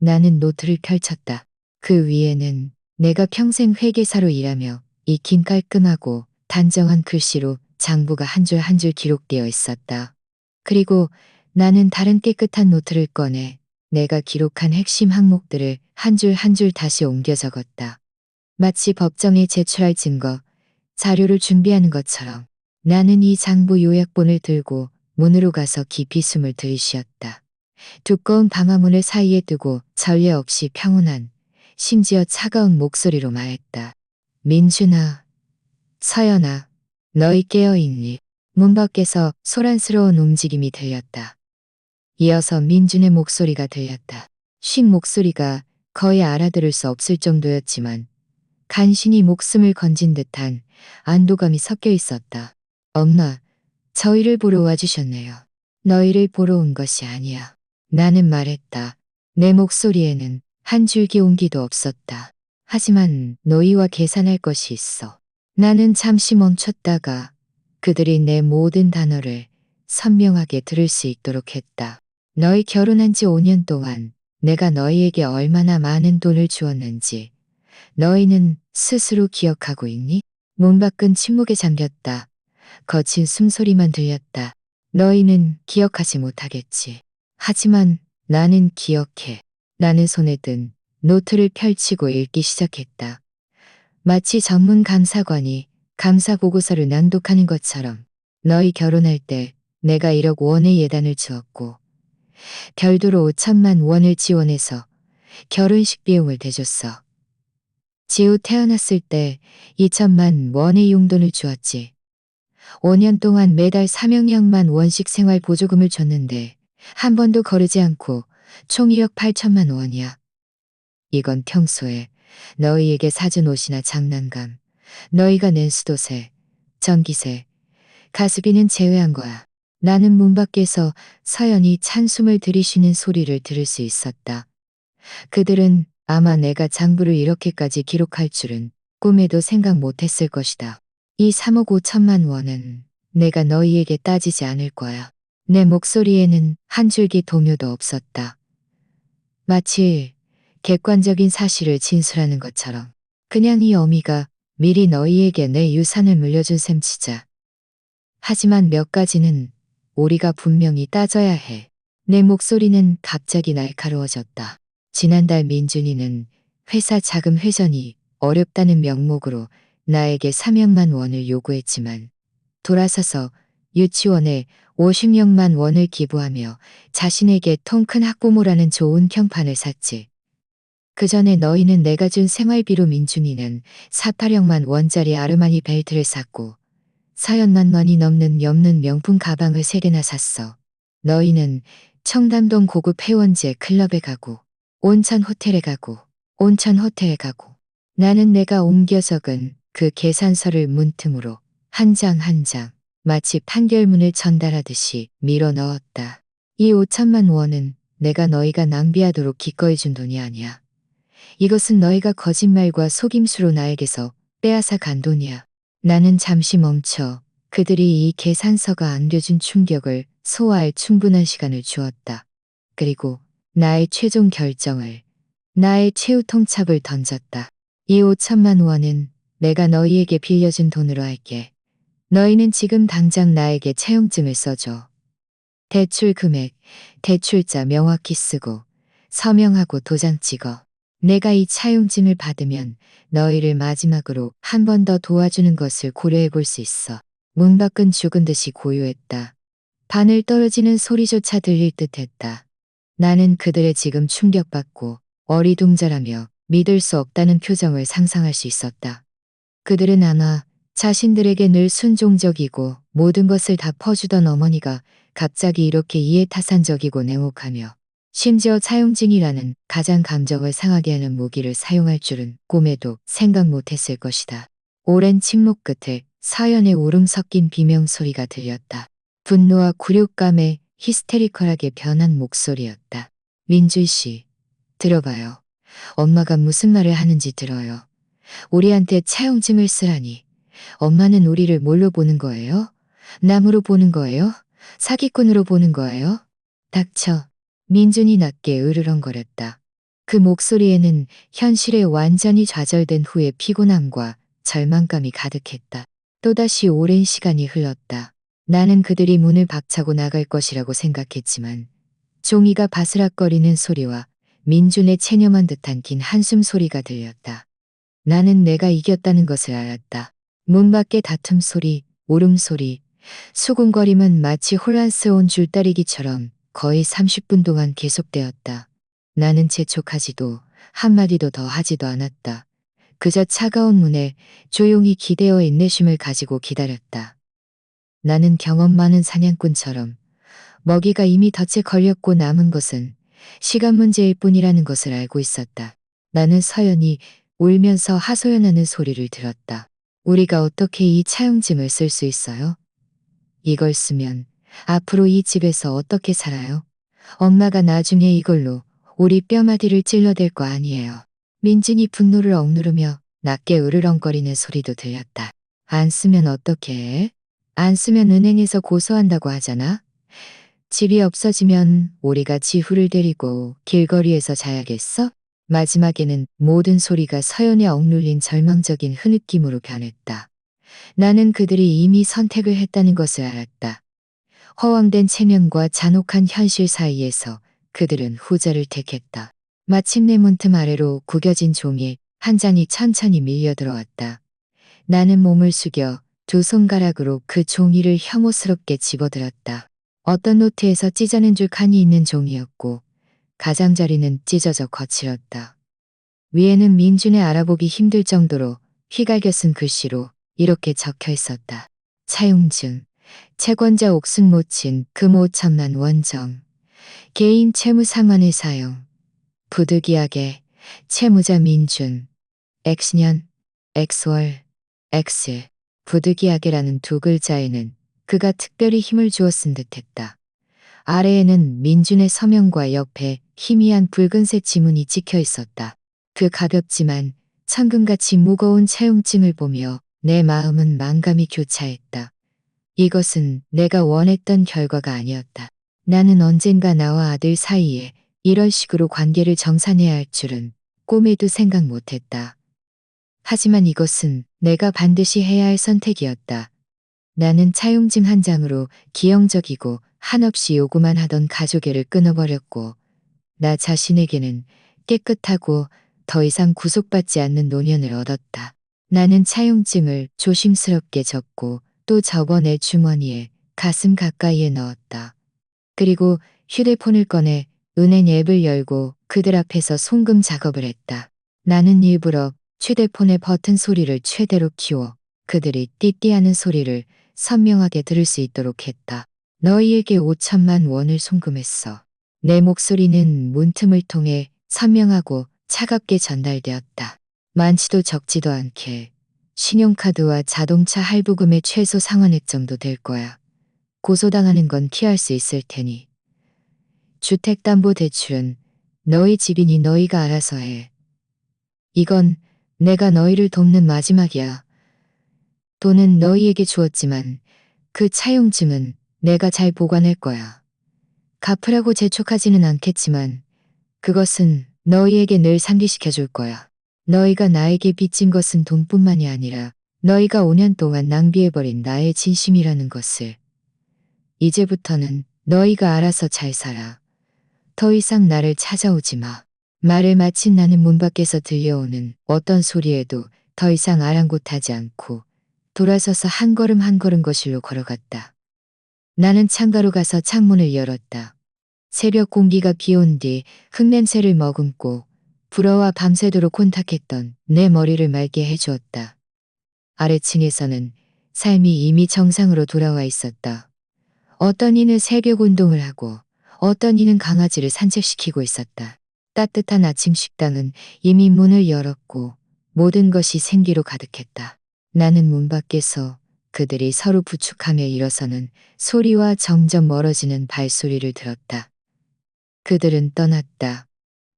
나는 노트를 펼쳤다. 그 위에는 내가 평생 회계사로 일하며 익힌 깔끔하고 단정한 글씨로 장부가 한 줄 한 줄 기록되어 있었다. 그리고 나는 다른 깨끗한 노트를 꺼내 내가 기록한 핵심 항목들을 한 줄 한 줄 다시 옮겨 적었다. 마치 법정에 제출할 증거, 자료를 준비하는 것처럼 나는 이 장부 요약본을 들고 문으로 가서 깊이 숨을 들이쉬었다. 두꺼운 방화문을 사이에 두고 전례 없이 평온한, 심지어 차가운 목소리로 말했다. 민준아, 서연아, 너희 깨어있니? 문 밖에서 소란스러운 움직임이 들렸다. 이어서 민준의 목소리가 들렸다. 쉰 목소리가 거의 알아들을 수 없을 정도였지만 간신히 목숨을 건진 듯한 안도감이 섞여 있었다. 엄마, 저희를 보러 와주셨네요. 너희를 보러 온 것이 아니야. 나는 말했다. 내 목소리에는 한 줄기 온기도 없었다. 하지만 너희와 계산할 것이 있어. 나는 잠시 멈췄다가 그들이 내 모든 단어를 선명하게 들을 수 있도록 했다. 너희 결혼한 지 5년 동안 내가 너희에게 얼마나 많은 돈을 주었는지 너희는 스스로 기억하고 있니? 문 밖은 침묵에 잠겼다. 거친 숨소리만 들렸다. 너희는 기억하지 못하겠지. 하지만 나는 기억해. 나는 손에 든 노트를 펼치고 읽기 시작했다. 마치 전문 감사관이 감사 보고서를 낭독하는 것처럼 너희 결혼할 때 내가 1억 원의 예단을 주었고 별도로 5천만 원을 지원해서 결혼식 비용을 대줬어. 지우 태어났을 때 2천만 원의 용돈을 주었지. 5년 동안 매달 300만 원씩 생활 보조금을 줬는데 한 번도 거르지 않고 총 2억 8천만 원이야. 이건 평소에 너희에게 사준 옷이나 장난감, 너희가 낸 수도세, 전기세, 가스비는 제외한 거야. 나는 문 밖에서 서연이 찬숨을 들이쉬는 소리를 들을 수 있었다. 그들은 아마 내가 장부를 이렇게까지 기록할 줄은 꿈에도 생각 못했을 것이다. 이 3억 5천만 원은 내가 너희에게 따지지 않을 거야. 내 목소리에는 한 줄기 동요도 없었다. 마치 객관적인 사실을 진술하는 것처럼 그냥 이 어미가 미리 너희에게 내 유산을 물려준 셈치자. 하지만 몇 가지는 우리가 분명히 따져야 해. 내 목소리는 갑자기 날카로워졌다. 지난달 민준이는 회사 자금 회전이 어렵다는 명목으로 나에게 300만 원을 요구했지만 돌아서서 유치원에 50여만 원을 기부하며 자신에게 통 큰 학부모라는 좋은 평판을 샀지. 그 전에 너희는 내가 준 생활비로 민준이는 48억만 원짜리 아르마니 벨트를 샀고 4연만 원이 넘는 엽는 명품 가방을 3개나 샀어. 너희는 청담동 고급 회원제 클럽에 가고, 온천 호텔에 가고, 온천 호텔에 가고. 나는 내가 옮겨 적은 그 계산서를 문틈으로 한 장 한 장 마치 판결문을 전달하듯이 밀어 넣었다. 이 5천만 원은 내가 너희가 낭비하도록 기꺼이 준 돈이 아니야. 이것은 너희가 거짓말과 속임수로 나에게서 빼앗아 간 돈이야. 나는 잠시 멈춰 그들이 이 계산서가 안겨준 충격을 소화할 충분한 시간을 주었다. 그리고 나의 최종 결정을, 나의 최후 통첩을 던졌다. 이 5천만 원은 내가 너희에게 빌려준 돈으로 할게. 너희는 지금 당장 나에게 차용증을 써줘. 대출 금액, 대출자 명확히 쓰고 서명하고 도장 찍어. 내가 이 차용증을 받으면 너희를 마지막으로 한 번 더 도와주는 것을 고려해 볼 수 있어. 문 밖은 죽은 듯이 고요했다. 바늘 떨어지는 소리조차 들릴 듯 했다. 나는 그들의 지금 충격받고 어리둥절하며 믿을 수 없다는 표정을 상상할 수 있었다. 그들은 아마 자신들에게 늘 순종적이고 모든 것을 다 퍼주던 어머니가 갑자기 이렇게 이해타산적이고 냉혹하며 심지어 차용증이라는 가장 감정을 상하게 하는 무기를 사용할 줄은 꿈에도 생각 못했을 것이다. 오랜 침묵 끝에 서연의 울음 섞인 비명소리가 들렸다. 분노와 굴욕감에 히스테리컬하게 변한 목소리였다. 민주희 씨, 들어봐요. 엄마가 무슨 말을 하는지 들어요. 우리한테 차용증을 쓰라니. 엄마는 우리를 뭘로 보는 거예요? 남으로 보는 거예요? 사기꾼으로 보는 거예요? 닥쳐. 민준이 낮게 으르렁거렸다. 그 목소리에는 현실에 완전히 좌절된 후의 피곤함과 절망감이 가득했다. 또다시 오랜 시간이 흘렀다. 나는 그들이 문을 박차고 나갈 것이라고 생각했지만 종이가 바스락거리는 소리와 민준의 체념한 듯한 긴 한숨 소리가 들렸다. 나는 내가 이겼다는 것을 알았다. 문 밖의 다툼 소리, 울음소리, 수군거림은 마치 혼란스러운 줄다리기처럼 거의 30분 동안 계속되었다. 나는 재촉하지도 한마디도 더 하지도 않았다. 그저 차가운 문에 조용히 기대어 인내심을 가지고 기다렸다. 나는 경험 많은 사냥꾼처럼 먹이가 이미 덫에 걸렸고 남은 것은 시간 문제일 뿐이라는 것을 알고 있었다. 나는 서연이 울면서 하소연하는 소리를 들었다. 우리가 어떻게 이 차용증을 쓸 수 있어요? 이걸 쓰면 앞으로 이 집에서 어떻게 살아요? 엄마가 나중에 이걸로 우리 뼈마디를 찔러댈 거 아니에요. 민준이 분노를 억누르며 낮게 으르렁거리는 소리도 들렸다. 안 쓰면 어떻게 해? 안 쓰면 은행에서 고소한다고 하잖아? 집이 없어지면 우리가 지후를 데리고 길거리에서 자야겠어? 마지막에는 모든 소리가 서연에 억눌린 절망적인 흐느낌으로 변했다. 나는 그들이 이미 선택을 했다는 것을 알았다. 허황된 체면과 잔혹한 현실 사이에서 그들은 후자를 택했다. 마침내 문틈 아래로 구겨진 종이 한 장이 천천히 밀려 들어왔다. 나는 몸을 숙여 두 손가락으로 그 종이를 혐오스럽게 집어들었다. 어떤 노트에서 찢어낸 줄 칸이 있는 종이였고 가장자리는 찢어져 거칠었다. 위에는 민준의 알아보기 힘들 정도로 휘갈겨 쓴 글씨로 이렇게 적혀 있었다. 차용증, 채권자 옥순 모친 금 5천만 원정, 개인 채무 상환의 사용, 부득이하게 채무자 민준, X년, X월, X, 부득이하게라는 두 글자에는 그가 특별히 힘을 주어 쓴 듯했다. 아래에는 민준의 서명과 옆에 희미한 붉은색 지문이 찍혀 있었다. 그 가볍지만 천금같이 무거운 차용증을 보며 내 마음은 만감이 교차했다. 이것은 내가 원했던 결과가 아니었다. 나는 언젠가 나와 아들 사이에 이런 식으로 관계를 정산해야 할 줄은 꿈에도 생각 못했다. 하지만 이것은 내가 반드시 해야 할 선택이었다. 나는 차용증 한 장으로 기형적이고 한없이 요구만 하던 가족애를 끊어버렸고 나 자신에게는 깨끗하고 더 이상 구속받지 않는 노년을 얻었다. 나는 차용증을 조심스럽게 적고 또 접어 내 주머니에 가슴 가까이에 넣었다. 그리고 휴대폰을 꺼내 은행 앱을 열고 그들 앞에서 송금 작업을 했다. 나는 일부러 휴대폰의 버튼 소리를 최대로 키워 그들이 띠띠하는 소리를 선명하게 들을 수 있도록 했다. 너희에게 5천만 원을 송금했어. 내 목소리는 문틈을 통해 선명하고 차갑게 전달되었다. 많지도 적지도 않게 신용카드와 자동차 할부금의 최소 상환액 정도 될 거야. 고소당하는 건 피할 수 있을 테니. 주택담보대출은 너희 집이니 너희가 알아서 해. 이건 내가 너희를 돕는 마지막이야. 돈은 너희에게 주었지만 그 차용증은 내가 잘 보관할 거야. 갚으라고 재촉하지는 않겠지만 그것은 너희에게 늘 상기시켜 줄 거야. 너희가 나에게 빚진 것은 돈뿐만이 아니라 너희가 5년 동안 낭비해버린 나의 진심이라는 것을. 이제부터는 너희가 알아서 잘 살아. 더 이상 나를 찾아오지 마. 말을 마친 나는 문 밖에서 들려오는 어떤 소리에도 더 이상 아랑곳하지 않고 돌아서서 한 걸음 한 걸음 거실로 걸어갔다. 나는 창가로 가서 창문을 열었다. 새벽 공기가 비온 뒤 흙냄새를 머금고 불어와 밤새도록 곤탁했던 내 머리를 맑게 해주었다. 아래층에서는 삶이 이미 정상으로 돌아와 있었다. 어떤 이는 새벽 운동을 하고 어떤 이는 강아지를 산책시키고 있었다. 따뜻한 아침 식당은 이미 문을 열었고 모든 것이 생기로 가득했다. 나는 문 밖에서 그들이 서로 부축하며 일어서는 소리와 점점 멀어지는 발소리를 들었다. 그들은 떠났다.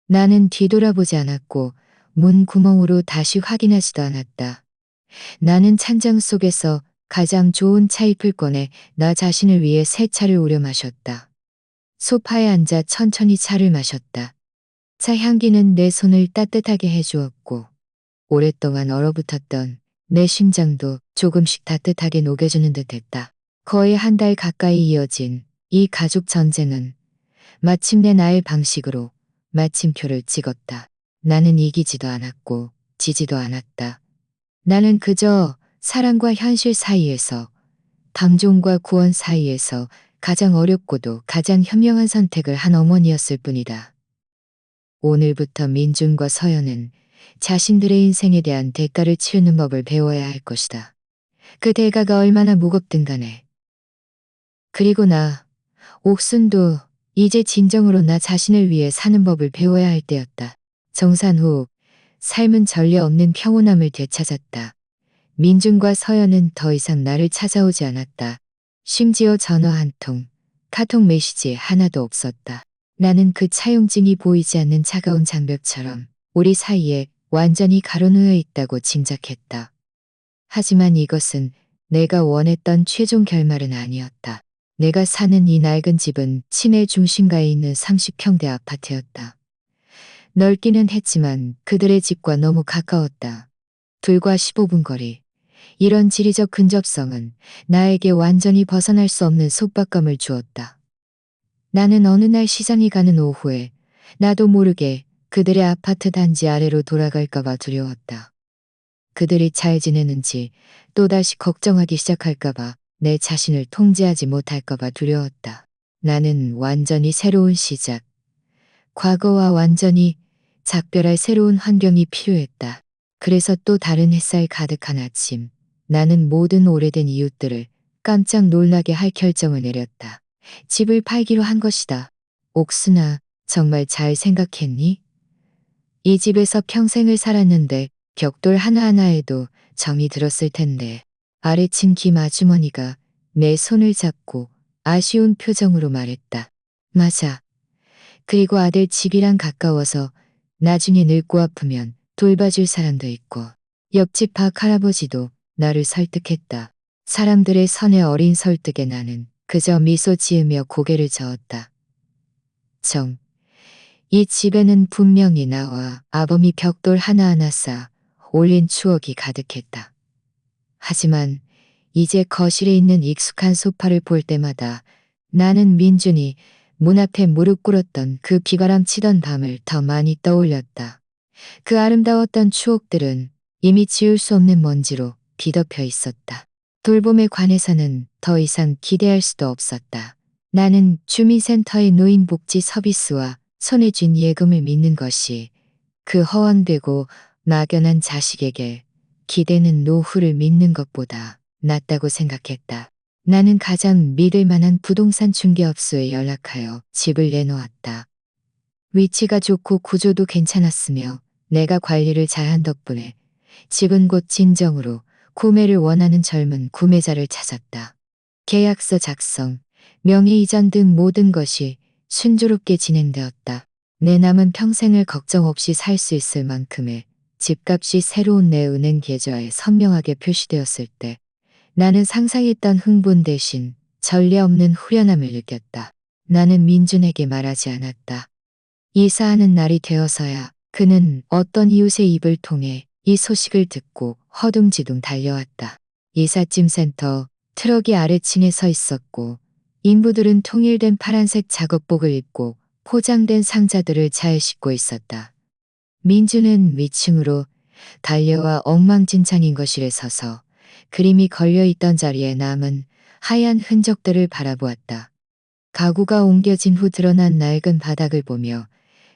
나는 뒤돌아보지 않았고 문 구멍으로 다시 확인하지도 않았다. 나는 찬장 속에서 가장 좋은 차잎을 꺼내 나 자신을 위해 새 차를 우려 마셨다. 소파에 앉아 천천히 차를 마셨다. 차 향기는 내 손을 따뜻하게 해주었고 오랫동안 얼어붙었던 내 심장도 조금씩 따뜻하게 녹여주는 듯했다. 거의 한 달 가까이 이어진 이 가족 전쟁은 마침내 나의 방식으로 마침표를 찍었다. 나는 이기지도 않았고 지지도 않았다. 나는 그저 사랑과 현실 사이에서, 방종과 구원 사이에서 가장 어렵고도 가장 현명한 선택을 한 어머니였을 뿐이다. 오늘부터 민준과 서연은 자신들의 인생에 대한 대가를 치르는 법을 배워야 할 것이다. 그 대가가 얼마나 무겁든 간에. 그리고 나, 옥순도 이제 진정으로 나 자신을 위해 사는 법을 배워야 할 때였다. 정산 후 삶은 전례 없는 평온함을 되찾았다. 민준과 서연은 더 이상 나를 찾아오지 않았다. 심지어 전화 한 통, 카톡 메시지 하나도 없었다. 나는 그 차용증이 보이지 않는 차가운 장벽처럼 우리 사이에 완전히 가로놓여 있다고 짐작했다. 하지만 이것은 내가 원했던 최종 결말은 아니었다. 내가 사는 이 낡은 집은 시내 중심가에 있는 30평대 아파트였다. 넓기는 했지만 그들의 집과 너무 가까웠다. 불과 15분 거리. 이런 지리적 근접성은 나에게 완전히 벗어날 수 없는 속박감을 주었다. 나는 어느 날 시장이 가는 오후에 나도 모르게 그들의 아파트 단지 아래로 돌아갈까봐 두려웠다. 그들이 잘 지내는지 또다시 걱정하기 시작할까봐 내 자신을 통제하지 못할까봐 두려웠다. 나는 완전히 새로운 시작, 과거와 완전히 작별할 새로운 환경이 필요했다. 그래서 또 다른 햇살 가득한 아침, 나는 모든 오래된 이웃들을 깜짝 놀라게 할 결정을 내렸다. 집을 팔기로 한 것이다. 옥순아, 정말 잘 생각했니? 이 집에서 평생을 살았는데 벽돌 하나하나에도 정이 들었을 텐데. 아래층 김 아주머니가 내 손을 잡고 아쉬운 표정으로 말했다. 맞아. 그리고 아들 집이랑 가까워서 나중에 늙고 아프면 돌봐줄 사람도 있고. 옆집 박 할아버지도 나를 설득했다. 사람들의 선의 어린 설득에 나는 그저 미소 지으며 고개를 저었다. 이 집에는 분명히 나와 아범이 벽돌 하나하나 쌓아 올린 추억이 가득했다. 하지만 이제 거실에 있는 익숙한 소파를 볼 때마다 나는 민준이 문 앞에 무릎 꿇었던 그 비바람 치던 밤을 더 많이 떠올렸다. 그 아름다웠던 추억들은 이미 지울 수 없는 먼지로 뒤덮여 있었다. 돌봄에 관해서는 더 이상 기대할 수도 없었다. 나는 주민센터의 노인복지 서비스와 손에 쥔 예금을 믿는 것이 그 허황되고 막연한 자식에게 기대는 노후를 믿는 것보다 낫다고 생각했다. 나는 가장 믿을 만한 부동산 중개업소에 연락하여 집을 내놓았다. 위치가 좋고 구조도 괜찮았으며 내가 관리를 잘한 덕분에 집은 곧 진정으로 구매를 원하는 젊은 구매자를 찾았다. 계약서 작성, 명의 이전 등 모든 것이 순조롭게 진행되었다. 내 남은 평생을 걱정 없이 살 수 있을 만큼의 집값이 새로운 내 은행 계좌에 선명하게 표시되었을 때 나는 상상했던 흥분 대신 전례 없는 후련함을 느꼈다. 나는 민준에게 말하지 않았다. 이사하는 날이 되어서야 그는 어떤 이웃의 입을 통해 이 소식을 듣고 허둥지둥 달려왔다. 이삿짐 센터 트럭이 아래층에 서 있었고 인부들은 통일된 파란색 작업복을 입고 포장된 상자들을 잘 싣고 있었다. 민주는 위층으로 달려와 엉망진창인 거실에 서서 그림이 걸려있던 자리에 남은 하얀 흔적들을 바라보았다. 가구가 옮겨진 후 드러난 낡은 바닥을 보며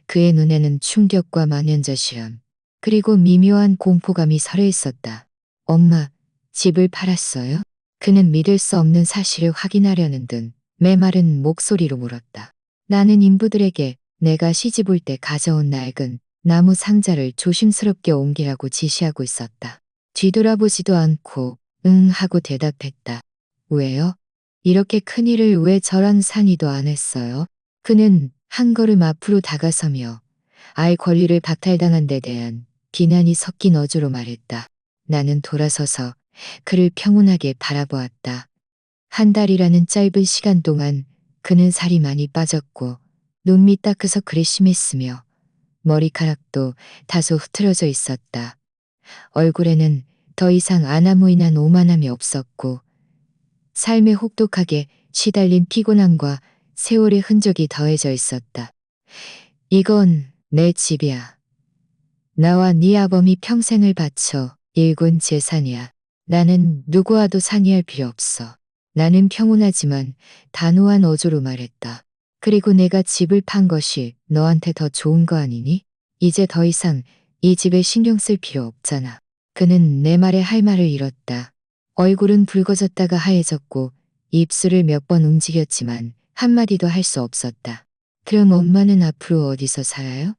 그의 눈에는 충격과 만연자실함, 그리고 미묘한 공포감이 서려 있었다. 엄마, 집을 팔았어요? 그는 믿을 수 없는 사실을 확인하려는 듯 메마른 목소리로 물었다. 나는 인부들에게 내가 시집 올 때 가져온 낡은 나무 상자를 조심스럽게 옮기라고 지시하고 있었다. 뒤돌아보지도 않고 응 하고 대답했다. 왜요? 이렇게 큰일을 왜 저랑 상의도 안 했어요? 그는 한 걸음 앞으로 다가서며 아이 권리를 박탈당한 데 대한 비난이 섞인 어조로 말했다. 나는 돌아서서 그를 평온하게 바라보았다. 한 달이라는 짧은 시간 동안 그는 살이 많이 빠졌고 눈밑 다크서클이 심했으며 머리카락도 다소 흐트러져 있었다. 얼굴에는 더 이상 아나무인한 오만함이 없었고 삶에 혹독하게 시달린 피곤함과 세월의 흔적이 더해져 있었다. 이건 내 집이야. 나와 네 아범이 평생을 바쳐 일군 재산이야. 나는 누구와도 상의할 필요 없어. 나는 평온하지만 단호한 어조로 말했다. 그리고 내가 집을 판 것이 너한테 더 좋은 거 아니니? 이제 더 이상 이 집에 신경 쓸 필요 없잖아. 그는 내 말에 할 말을 잃었다. 얼굴은 붉어졌다가 하얘졌고 입술을 몇 번 움직였지만 한마디도 할 수 없었다. 그럼 엄마는 앞으로 어디서 살아요?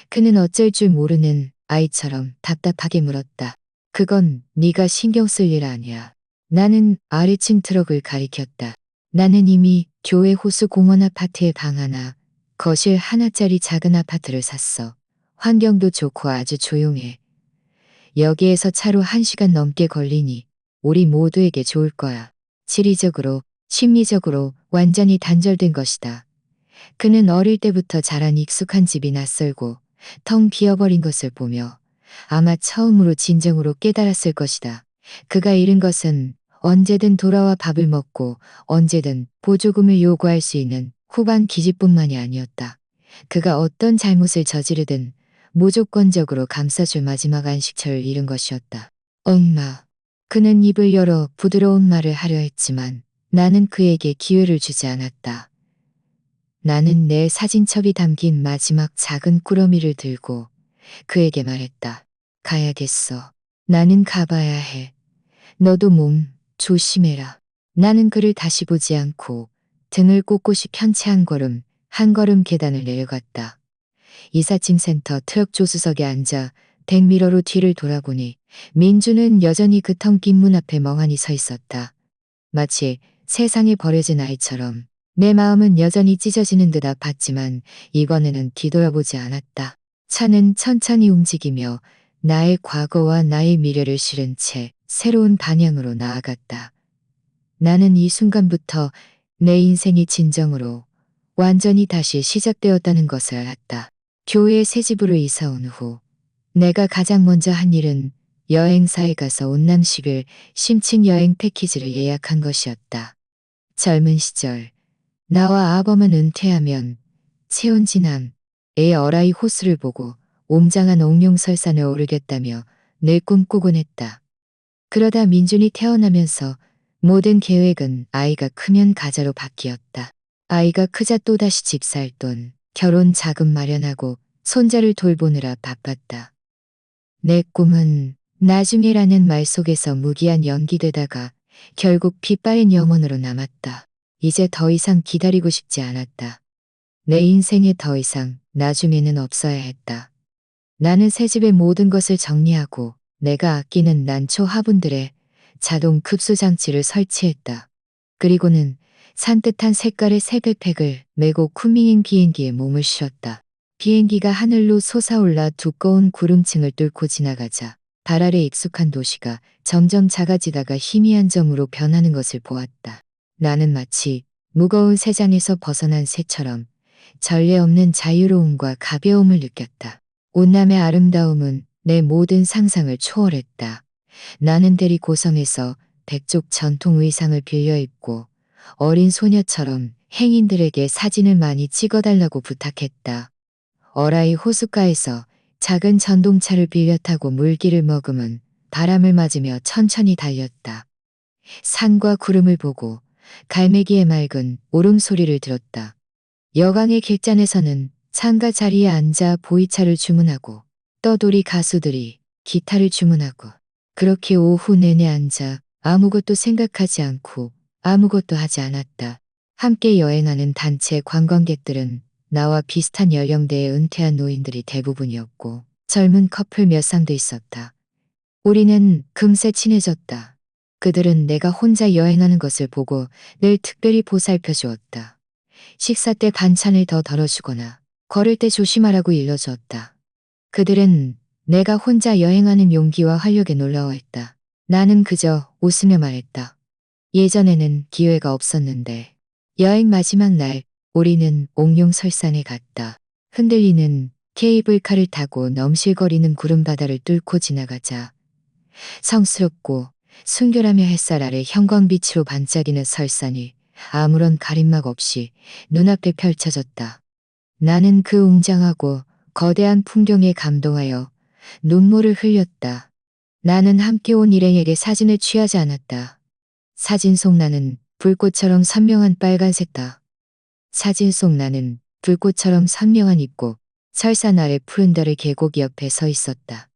그는 어쩔 줄 모르는 아이처럼 답답하게 물었다. 그건 네가 신경 쓸 일 아니야. 나는 아래층 트럭을 가리켰다. 나는 이미 교회 호수 공원 아파트에 방 하나, 거실 하나짜리 작은 아파트를 샀어. 환경도 좋고 아주 조용해. 여기에서 차로 1시간 넘게 걸리니 우리 모두에게 좋을 거야. 지리적으로, 심리적으로 완전히 단절된 것이다. 그는 어릴 때부터 자란 익숙한 집이 낯설고 텅 비어버린 것을 보며 아마 처음으로 진정으로 깨달았을 것이다. 그가 잃은 것은 언제든 돌아와 밥을 먹고 언제든 보조금을 요구할 수 있는 후반 기지뿐만이 아니었다. 그가 어떤 잘못을 저지르든 무조건적으로 감싸줄 마지막 안식처를 잃은 것이었다. 엄마. 그는 입을 열어 부드러운 말을 하려 했지만 나는 그에게 기회를 주지 않았다. 나는 내 사진첩이 담긴 마지막 작은 꾸러미를 들고 그에게 말했다. 가야겠어. 나는 가봐야 해. 너도 몸 조심해라. 나는 그를 다시 보지 않고 등을 꼿꼿이 편치 한 걸음 계단을 내려갔다. 이삿짐 센터 트럭 조수석에 앉아 백미러로 뒤를 돌아보니 민주는 여전히 그 텅 빈 문 앞에 멍하니 서 있었다. 마치 세상에 버려진 아이처럼. 내 마음은 여전히 찢어지는 듯 아팠지만 이번에는 뒤돌아보지 않았다. 차는 천천히 움직이며 나의 과거와 나의 미래를 실은 채 새로운 방향으로 나아갔다. 나는 이 순간부터 내 인생이 진정으로 완전히 다시 시작되었다는 것을 알았다. 교회에 새 집으로 이사 온 후 내가 가장 먼저 한 일은 여행사에 가서 온남식을 심층 여행 패키지를 예약한 것이었다. 젊은 시절 나와 아범은 은퇴하면 채운지남의 어라이 호수를 보고 웅장한 옥룡설산에 오르겠다며 늘 꿈꾸곤 했다. 그러다 민준이 태어나면서 모든 계획은 아이가 크면 가자로 바뀌었다. 아이가 크자 또다시 집 살 돈, 결혼 자금 마련하고 손자를 돌보느라 바빴다. 내 꿈은 나중에라는 말 속에서 무기한 연기되다가 결국 핏바랜 영혼으로 남았다. 이제 더 이상 기다리고 싶지 않았다. 내 인생에 더 이상 나중에는 없어야 했다. 나는 새 집의 모든 것을 정리하고 내가 아끼는 난초 화분들에 자동 급수 장치를 설치했다. 그리고는 산뜻한 색깔의 새 백팩을 메고 쿠밍인 비행기에 몸을 실었다. 비행기가 하늘로 솟아올라 두꺼운 구름층을 뚫고 지나가자 달 아래 익숙한 도시가 점점 작아지다가 희미한 점으로 변하는 것을 보았다. 나는 마치 무거운 새장에서 벗어난 새처럼 전례 없는 자유로움과 가벼움을 느꼈다. 온남의 아름다움은 내 모든 상상을 초월했다. 나는 대리 고성에서 백족 전통 의상을 빌려 입고 어린 소녀처럼 행인들에게 사진을 많이 찍어달라고 부탁했다. 어라이 호숫가에서 작은 전동차를 빌려 타고 물길을 머금은 바람을 맞으며 천천히 달렸다. 산과 구름을 보고 갈매기의 맑은 울음소리를 들었다. 여강의 객잔에서는 창가 자리에 앉아 보이차를 주문하고 떠돌이 가수들이 기타를 주문하고 그렇게 오후 내내 앉아 아무것도 생각하지 않고 아무것도 하지 않았다. 함께 여행하는 단체 관광객들은 나와 비슷한 연령대의 은퇴한 노인들이 대부분이었고 젊은 커플 몇 쌍도 있었다. 우리는 금세 친해졌다. 그들은 내가 혼자 여행하는 것을 보고 늘 특별히 보살펴 주었다. 식사 때 반찬을 더 덜어주거나 걸을 때 조심하라고 일러주었다. 그들은 내가 혼자 여행하는 용기와 활력에 놀라워했다. 나는 그저 웃으며 말했다. 예전에는 기회가 없었는데. 여행 마지막 날 우리는 옥룡설산에 갔다. 흔들리는 케이블카를 타고 넘실거리는 구름바다를 뚫고 지나가자 성스럽고 순결하며 햇살 아래 형광빛으로 반짝이는 설산이 아무런 가림막 없이 눈앞에 펼쳐졌다. 나는 그 웅장하고 거대한 풍경에 감동하여 눈물을 흘렸다. 나는 함께 온 일행에게 사진을 취하지 않았다. 사진 속 나는 불꽃처럼 선명한 빨간색다. 사진 속 나는 불꽃처럼 선명한 입고 설산 아래 푸른 달의 계곡 옆에 서 있었다.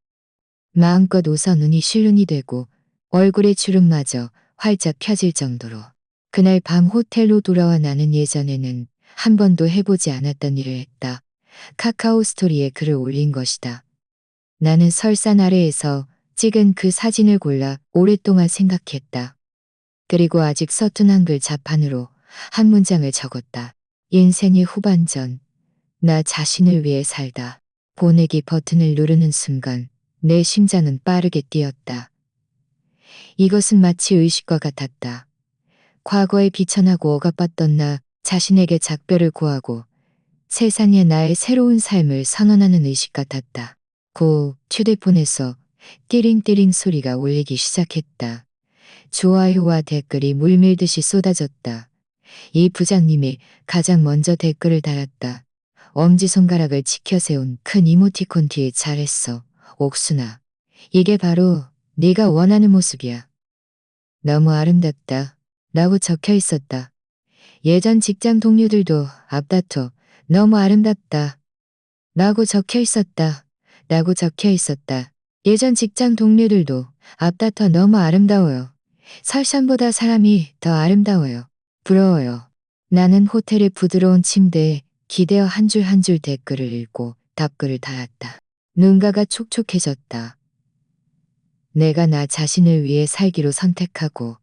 마음껏 웃어 눈이 실눈이 되고 얼굴의 주름마저 활짝 펴질 정도로. 그날 밤 호텔로 돌아와 나는 예전에는 한 번도 해보지 않았던 일을 했다. 카카오 스토리에 글을 올린 것이다. 나는 설산 아래에서 찍은 그 사진을 골라 오랫동안 생각했다. 그리고 아직 서툰 한글 자판으로 한 문장을 적었다. 인생의 후반전. 나 자신을 위해 살다. 보내기 버튼을 누르는 순간 내 심장은 빠르게 뛰었다. 이것은 마치 의식과 같았다. 과거에 비천하고 억압받던 나 자신에게 작별을 고하고 세상에 나의 새로운 삶을 선언하는 의식 같았다. 고 휴대폰에서 띠링띠링 소리가 울리기 시작했다. 좋아요와 댓글이 물밀듯이 쏟아졌다. 이 부장님이 가장 먼저 댓글을 달았다. 엄지손가락을 치켜세운 큰 이모티콘 뒤에 잘했어. 옥순아. 이게 바로 네가 원하는 모습이야. 너무 아름답다. 라고 적혀 있었다. 예전 직장 동료들도 앞다퉈 너무 아름답다. 라고 적혀 있었다. 라고 적혀 있었다. 예전 직장 동료들도 앞다퉈 너무 아름다워요. 설산보다 사람이 더 아름다워요. 부러워요. 나는 호텔의 부드러운 침대에 기대어 한 줄 한 줄 댓글을 읽고 답글을 달았다. 눈가가 촉촉해졌다. 내가 나 자신을 위해 살기로 선택하고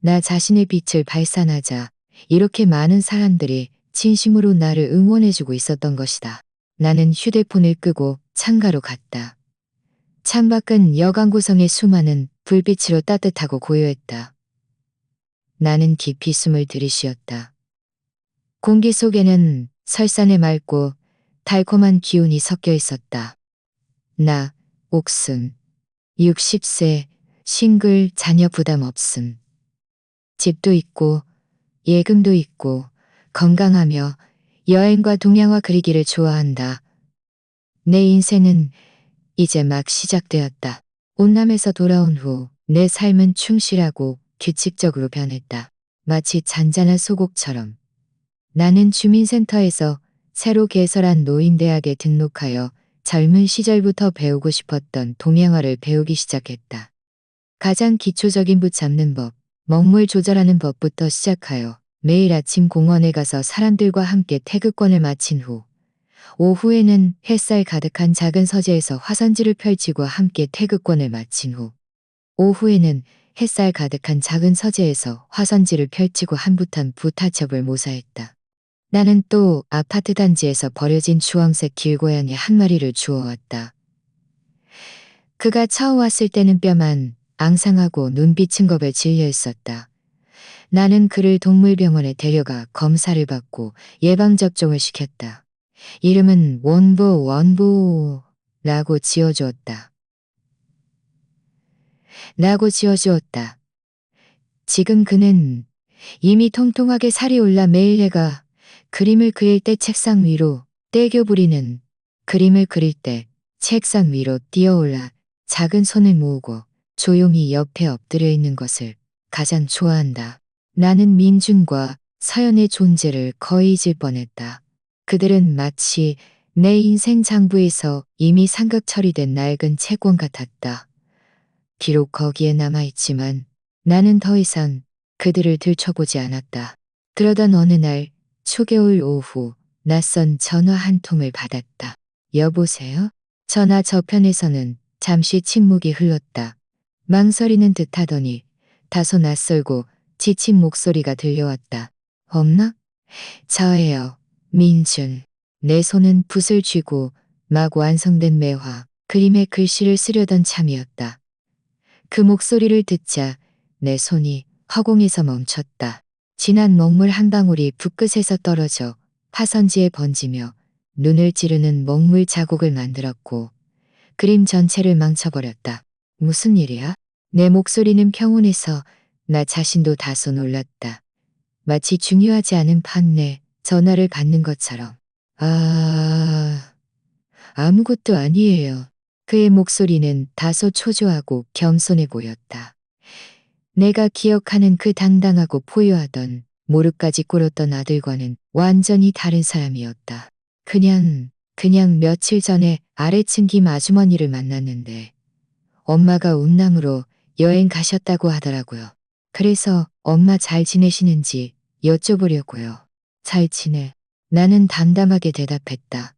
나 자신의 빛을 발산하자 이렇게 많은 사람들이 진심으로 나를 응원해주고 있었던 것이다. 나는 휴대폰을 끄고 창가로 갔다. 창밖은 여강 구성의 수많은 불빛으로 따뜻하고 고요했다. 나는 깊이 숨을 들이쉬었다. 공기 속에는 설산의 맑고 달콤한 기운이 섞여 있었다. 나, 옥순, 60세, 싱글, 자녀 부담 없음. 집도 있고 예금도 있고 건강하며 여행과 동양화 그리기를 좋아한다. 내 인생은 이제 막 시작되었다. 온남에서 돌아온 후 내 삶은 충실하고 규칙적으로 변했다. 마치 잔잔한 소곡처럼. 나는 주민센터에서 새로 개설한 노인대학에 등록하여 젊은 시절부터 배우고 싶었던 동양화를 배우기 시작했다. 가장 기초적인 붙잡는 법, 먹물 조절하는 법부터 시작하여 매일 아침 공원에 가서 사람들과 함께 태극권을 마친 후 오후에는 햇살 가득한 작은 서재에서 화선지를 펼치고 함께 태극권을 마친 후 오후에는 햇살 가득한 작은 서재에서 화선지를 펼치고 한부탄 부타첩을 모사했다. 나는 또 아파트 단지에서 버려진 주황색 길고양이 한 마리를 주워왔다. 그가 처음 왔을 때는 뼈만 앙상하고 눈빛은 겁에 질려 있었다. 나는 그를 동물병원에 데려가 검사를 받고 예방접종을 시켰다. 이름은 원보라고 지어주었다. 지금 그는 이미 통통하게 살이 올라 매일 해가 그림을 그릴 때 책상 위로 떼교 부리는 그림을 그릴 때 책상 위로 뛰어올라 작은 손을 모으고 조용히 옆에 엎드려 있는 것을 가장 좋아한다. 나는 민준과 서연의 존재를 거의 잊을 뻔했다. 그들은 마치 내 인생 장부에서 이미 상극 처리된 낡은 채권 같았다. 비록 거기에 남아있지만 나는 더 이상 그들을 들춰보지 않았다. 그러던 어느 날 초겨울 오후 낯선 전화 한 통을 받았다. 여보세요? 전화 저편에서는 잠시 침묵이 흘렀다. 망설이는 듯 하더니 다소 낯설고 지친 목소리가 들려왔다. 없나? 저예요. 민준. 내 손은 붓을 쥐고 막 완성된 매화, 그림의 글씨를 쓰려던 참이었다. 그 목소리를 듣자 내 손이 허공에서 멈췄다. 진한 먹물 한 방울이 붓끝에서 떨어져 파선지에 번지며 눈을 찌르는 먹물 자국을 만들었고 그림 전체를 망쳐버렸다. 무슨 일이야? 내 목소리는 평온해서 나 자신도 다소 놀랐다. 마치 중요하지 않은 판내 전화를 받는 것처럼. 아무것도 아니에요. 그의 목소리는 다소 초조하고 겸손해 보였다. 내가 기억하는 그 당당하고 포효하던 무릎까지 꿇었던 아들과는 완전히 다른 사람이었다. 그냥 며칠 전에 아래층 김 아주머니를 만났는데 엄마가 운남으로 여행 가셨다고 하더라고요. 그래서 엄마 잘 지내시는지 여쭤보려고요. 잘 지내. 나는 담담하게 대답했다.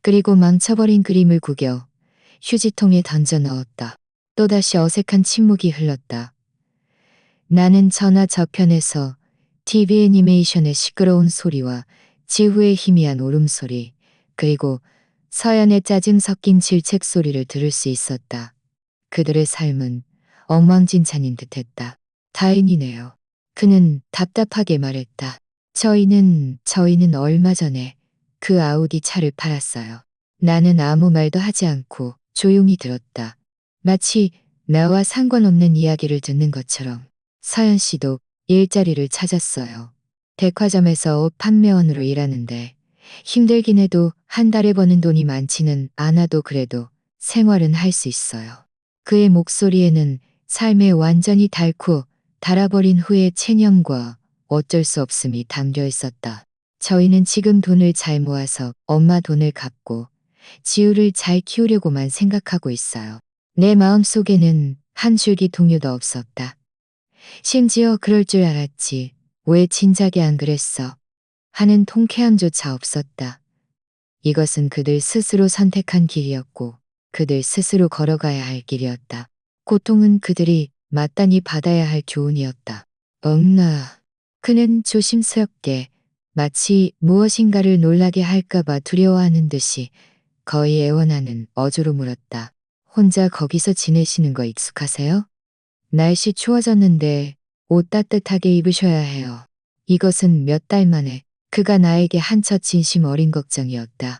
그리고 망쳐버린 그림을 구겨 휴지통에 던져 넣었다. 또다시 어색한 침묵이 흘렀다. 나는 전화 저편에서 TV 애니메이션의 시끄러운 소리와 지후의 희미한 울음소리, 그리고 서연의 짜증 섞인 질책 소리를 들을 수 있었다. 그들의 삶은 엉망진창인 듯했다. 다행이네요. 그는 답답하게 말했다. 저희는 얼마 전에 그 아우디 차를 팔았어요. 나는 아무 말도 하지 않고 조용히 들었다. 마치 나와 상관없는 이야기를 듣는 것처럼. 서연 씨도 일자리를 찾았어요. 백화점에서 옷 판매원으로 일하는데 힘들긴 해도 한 달에 버는 돈이 많지는 않아도 그래도 생활은 할 수 있어요. 그의 목소리에는 삶에 완전히 닳고 닳아버린 후의 체념과 어쩔 수 없음이 담겨 있었다. 저희는 지금 돈을 잘 모아서 엄마 돈을 갚고 지우를 잘 키우려고만 생각하고 있어요. 내 마음속에는 한 줄기 동요도 없었다. 심지어 그럴 줄 알았지. 왜 진작에 안 그랬어? 하는 통쾌함조차 없었다. 이것은 그들 스스로 선택한 길이었고 그들 스스로 걸어가야 할 길이었다. 고통은 그들이 마땅히 받아야 할 교훈이었다. 엄마. 그는 조심스럽게 마치 무엇인가를 놀라게 할까봐 두려워하는 듯이 거의 애원하는 어조로 물었다. 혼자 거기서 지내시는 거 익숙하세요? 날씨 추워졌는데 옷 따뜻하게 입으셔야 해요. 이것은 몇 달 만에 그가 나에게 한 첫 진심 어린 걱정이었다.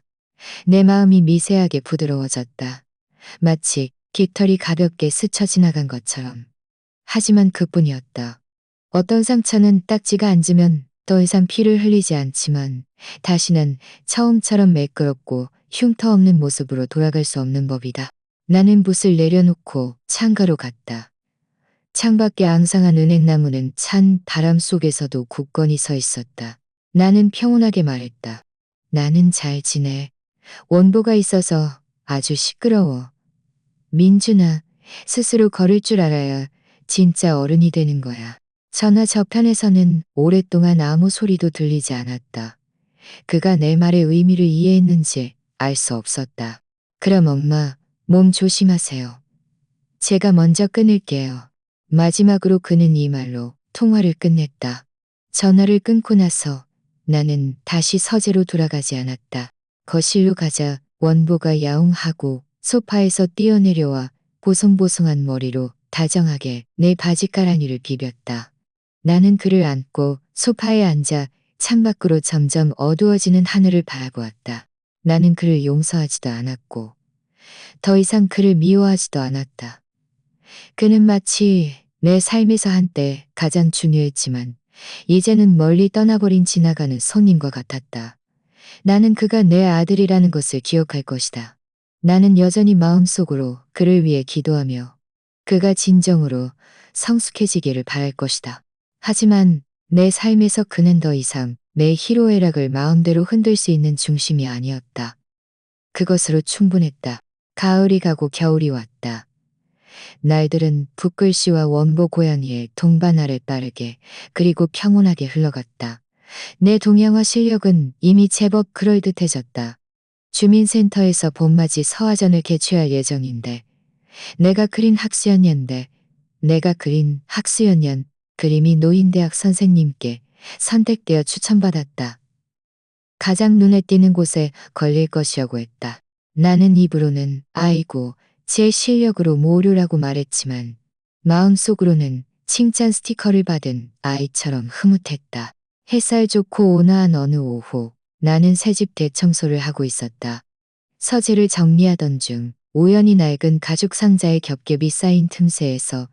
내 마음이 미세하게 부드러워졌다. 마치 깃털이 가볍게 스쳐 지나간 것처럼. 하지만 그뿐이었다. 어떤 상처는 딱지가 앉으면 더 이상 피를 흘리지 않지만 다시는 처음처럼 매끄럽고 흉터 없는 모습으로 돌아갈 수 없는 법이다. 나는 붓을 내려놓고 창가로 갔다. 창밖에 앙상한 은행나무는 찬 바람 속에서도 굳건히 서 있었다. 나는 평온하게 말했다. 나는 잘 지내. 원보가 있어서 아주 시끄러워. 민준아, 스스로 걸을 줄 알아야 진짜 어른이 되는 거야. 전화 저편에서는 오랫동안 아무 소리도 들리지 않았다. 그가 내 말의 의미를 이해했는지 알 수 없었다. 그럼 엄마, 몸 조심하세요. 제가 먼저 끊을게요. 마지막으로 그는 이 말로 통화를 끝냈다. 전화를 끊고 나서 나는 다시 서재로 돌아가지 않았다. 거실로 가자 원보가 야옹하고 소파에서 뛰어내려와 보송보송한 머리로 다정하게 내 바지가랑이를 비볐다. 나는 그를 안고 소파에 앉아 창밖으로 점점 어두워지는 하늘을 바라보았다. 나는 그를 용서하지도 않았고 더 이상 그를 미워하지도 않았다. 그는 마치 내 삶에서 한때 가장 중요했지만 이제는 멀리 떠나버린 지나가는 손님과 같았다. 나는 그가 내 아들이라는 것을 기억할 것이다. 나는 여전히 마음속으로 그를 위해 기도하며 그가 진정으로 성숙해지기를 바랄 것이다. 하지만 내 삶에서 그는 더 이상 내 희로애락을 마음대로 흔들 수 있는 중심이 아니었다. 그것으로 충분했다. 가을이 가고 겨울이 왔다. 날들은 붓글씨와 원보 고양이의 동반 아래 빠르게 그리고 평온하게 흘러갔다. 내 동양화 실력은 이미 제법 그럴듯해졌다. 주민센터에서 봄맞이 서화전을 개최할 예정인데 내가 그린 학수연년 그림이 노인대학 선생님께 선택되어 추천받았다. 가장 눈에 띄는 곳에 걸릴 것이라고 했다. 나는 입으로는 아이고 제 실력으로 모류라고 말했지만 마음속으로는 칭찬 스티커를 받은 아이처럼 흐뭇했다. 햇살 좋고 온화한 어느 오후 나는 새집 대청소를 하고 있었다. 서재를 정리하던 중 우연히 낡은 가죽 상자에 겹겹이 쌓인 틈새에서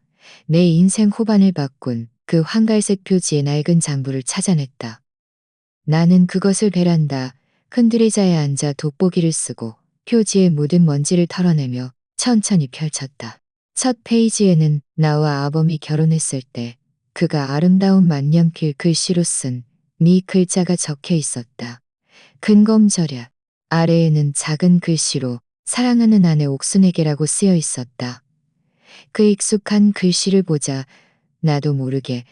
내 인생 호반을 바꾼 그 황갈색 표지의 낡은 장부를 찾아냈다. 나는 그것을 베란다 흔들의자에 앉아 돋보기를 쓰고 표지에 묻은 먼지를 털어내며 천천히 펼쳤다. 첫 페이지에는 나와 아범이 결혼했을 때 그가 아름다운 만년필 글씨로 쓴 미 글자가 적혀 있었다. 근검절약. 아래에는 작은 글씨로 사랑하는 아내 옥순에게라고 쓰여 있었다. 그 익숙한 글씨를 보자 나도 모르게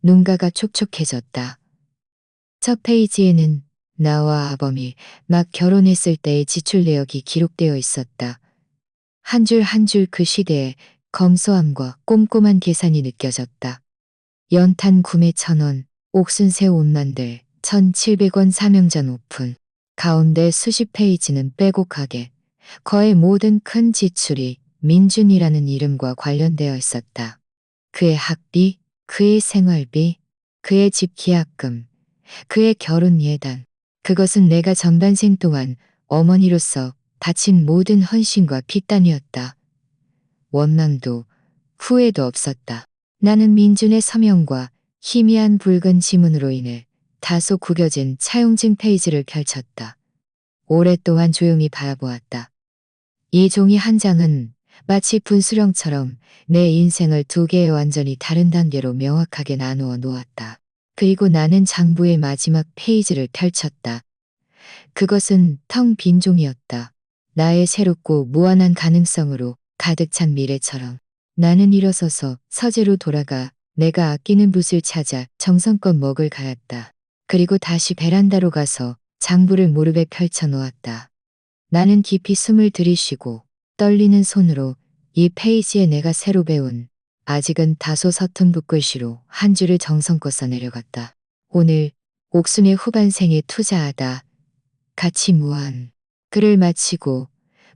눈가가 촉촉해졌다. 첫 페이지에는 나와 아범이 막 결혼했을 때의 지출 내역이 기록되어 있었다. 한 줄 한 줄 그 시대의 검소함과 꼼꼼한 계산이 느껴졌다. 연탄 구매 1,000원, 옥순새 옷 만들 1,700원 사명전 오픈. 가운데 수십 페이지는 빼곡하게 거의 모든 큰 지출이 민준이라는 이름과 관련되어 있었다. 그의 학비, 그의 생활비, 그의 집 계약금, 그의 결혼 예단. 그것은 내가 전반생 동안 어머니로서 바친 모든 헌신과 핏단이었다. 원망도 후회도 없었다. 나는 민준의 서명과 희미한 붉은 지문으로 인해 다소 구겨진 차용증 페이지를 펼쳤다. 오랫동안 조용히 바라보았다. 이 종이 한 장은 마치 분수령처럼 내 인생을 두 개의 완전히 다른 단계로 명확하게 나누어 놓았다. 그리고 나는 장부의 마지막 페이지를 펼쳤다. 그것은 텅 빈 종이었다. 나의 새롭고 무한한 가능성으로 가득 찬 미래처럼. 나는 일어서서 서재로 돌아가 내가 아끼는 붓을 찾아 정성껏 먹을 가였다. 그리고 다시 베란다로 가서 장부를 무릎에 펼쳐 놓았다. 나는 깊이 숨을 들이쉬고 떨리는 손으로 이 페이지에 내가 새로 배운 아직은 다소 서툰 붓글씨로 한 줄을 정성껏 써내려갔다. 오늘 옥순의 후반생에 투자하다. 가치 무한. 글을 마치고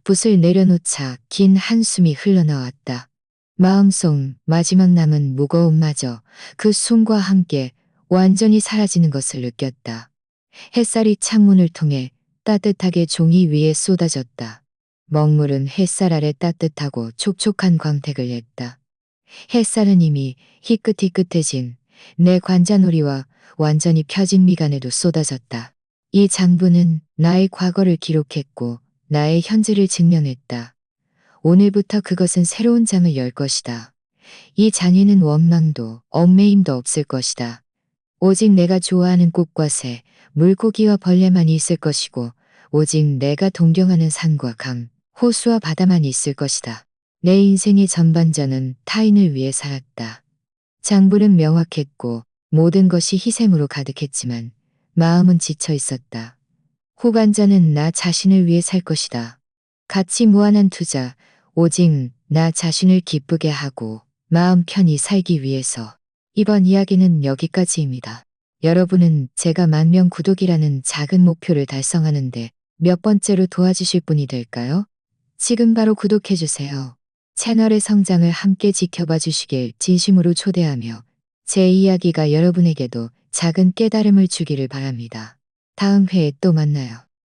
붓을 내려놓자 긴 한숨이 흘러나왔다. 마음속 마지막 남은 무거움마저 그 숨과 함께 완전히 사라지는 것을 느꼈다. 햇살이 창문을 통해 따뜻하게 종이 위에 쏟아졌다. 먹물은 햇살 아래 따뜻하고 촉촉한 광택을 냈다. 햇살은 이미 희끗희끗해진 내 관자놀이와 완전히 펴진 미간에도 쏟아졌다. 이 장부는 나의 과거를 기록했고 나의 현재를 증명했다. 오늘부터 그것은 새로운 장을 열 것이다. 이 장에는 원망도 얽매임도 없을 것이다. 오직 내가 좋아하는 꽃과 새, 물고기와 벌레만 있을 것이고 오직 내가 동경하는 산과 강, 호수와 바다만 있을 것이다. 내 인생의 전반전은 타인을 위해 살았다. 장부는 명확했고 모든 것이 희생으로 가득했지만 마음은 지쳐 있었다. 후반전은 나 자신을 위해 살 것이다. 가치 무한한 투자, 오직 나 자신을 기쁘게 하고 마음 편히 살기 위해서. 이번 이야기는 여기까지입니다. 여러분은 제가 10,000명 구독이라는 작은 목표를 달성하는데 몇 번째로 도와주실 분이 될까요? 지금 바로 구독해주세요. 채널의 성장을 함께 지켜봐 주시길 진심으로 초대하며 제 이야기가 여러분에게도 작은 깨달음을 주기를 바랍니다. 다음 회에 또 만나요.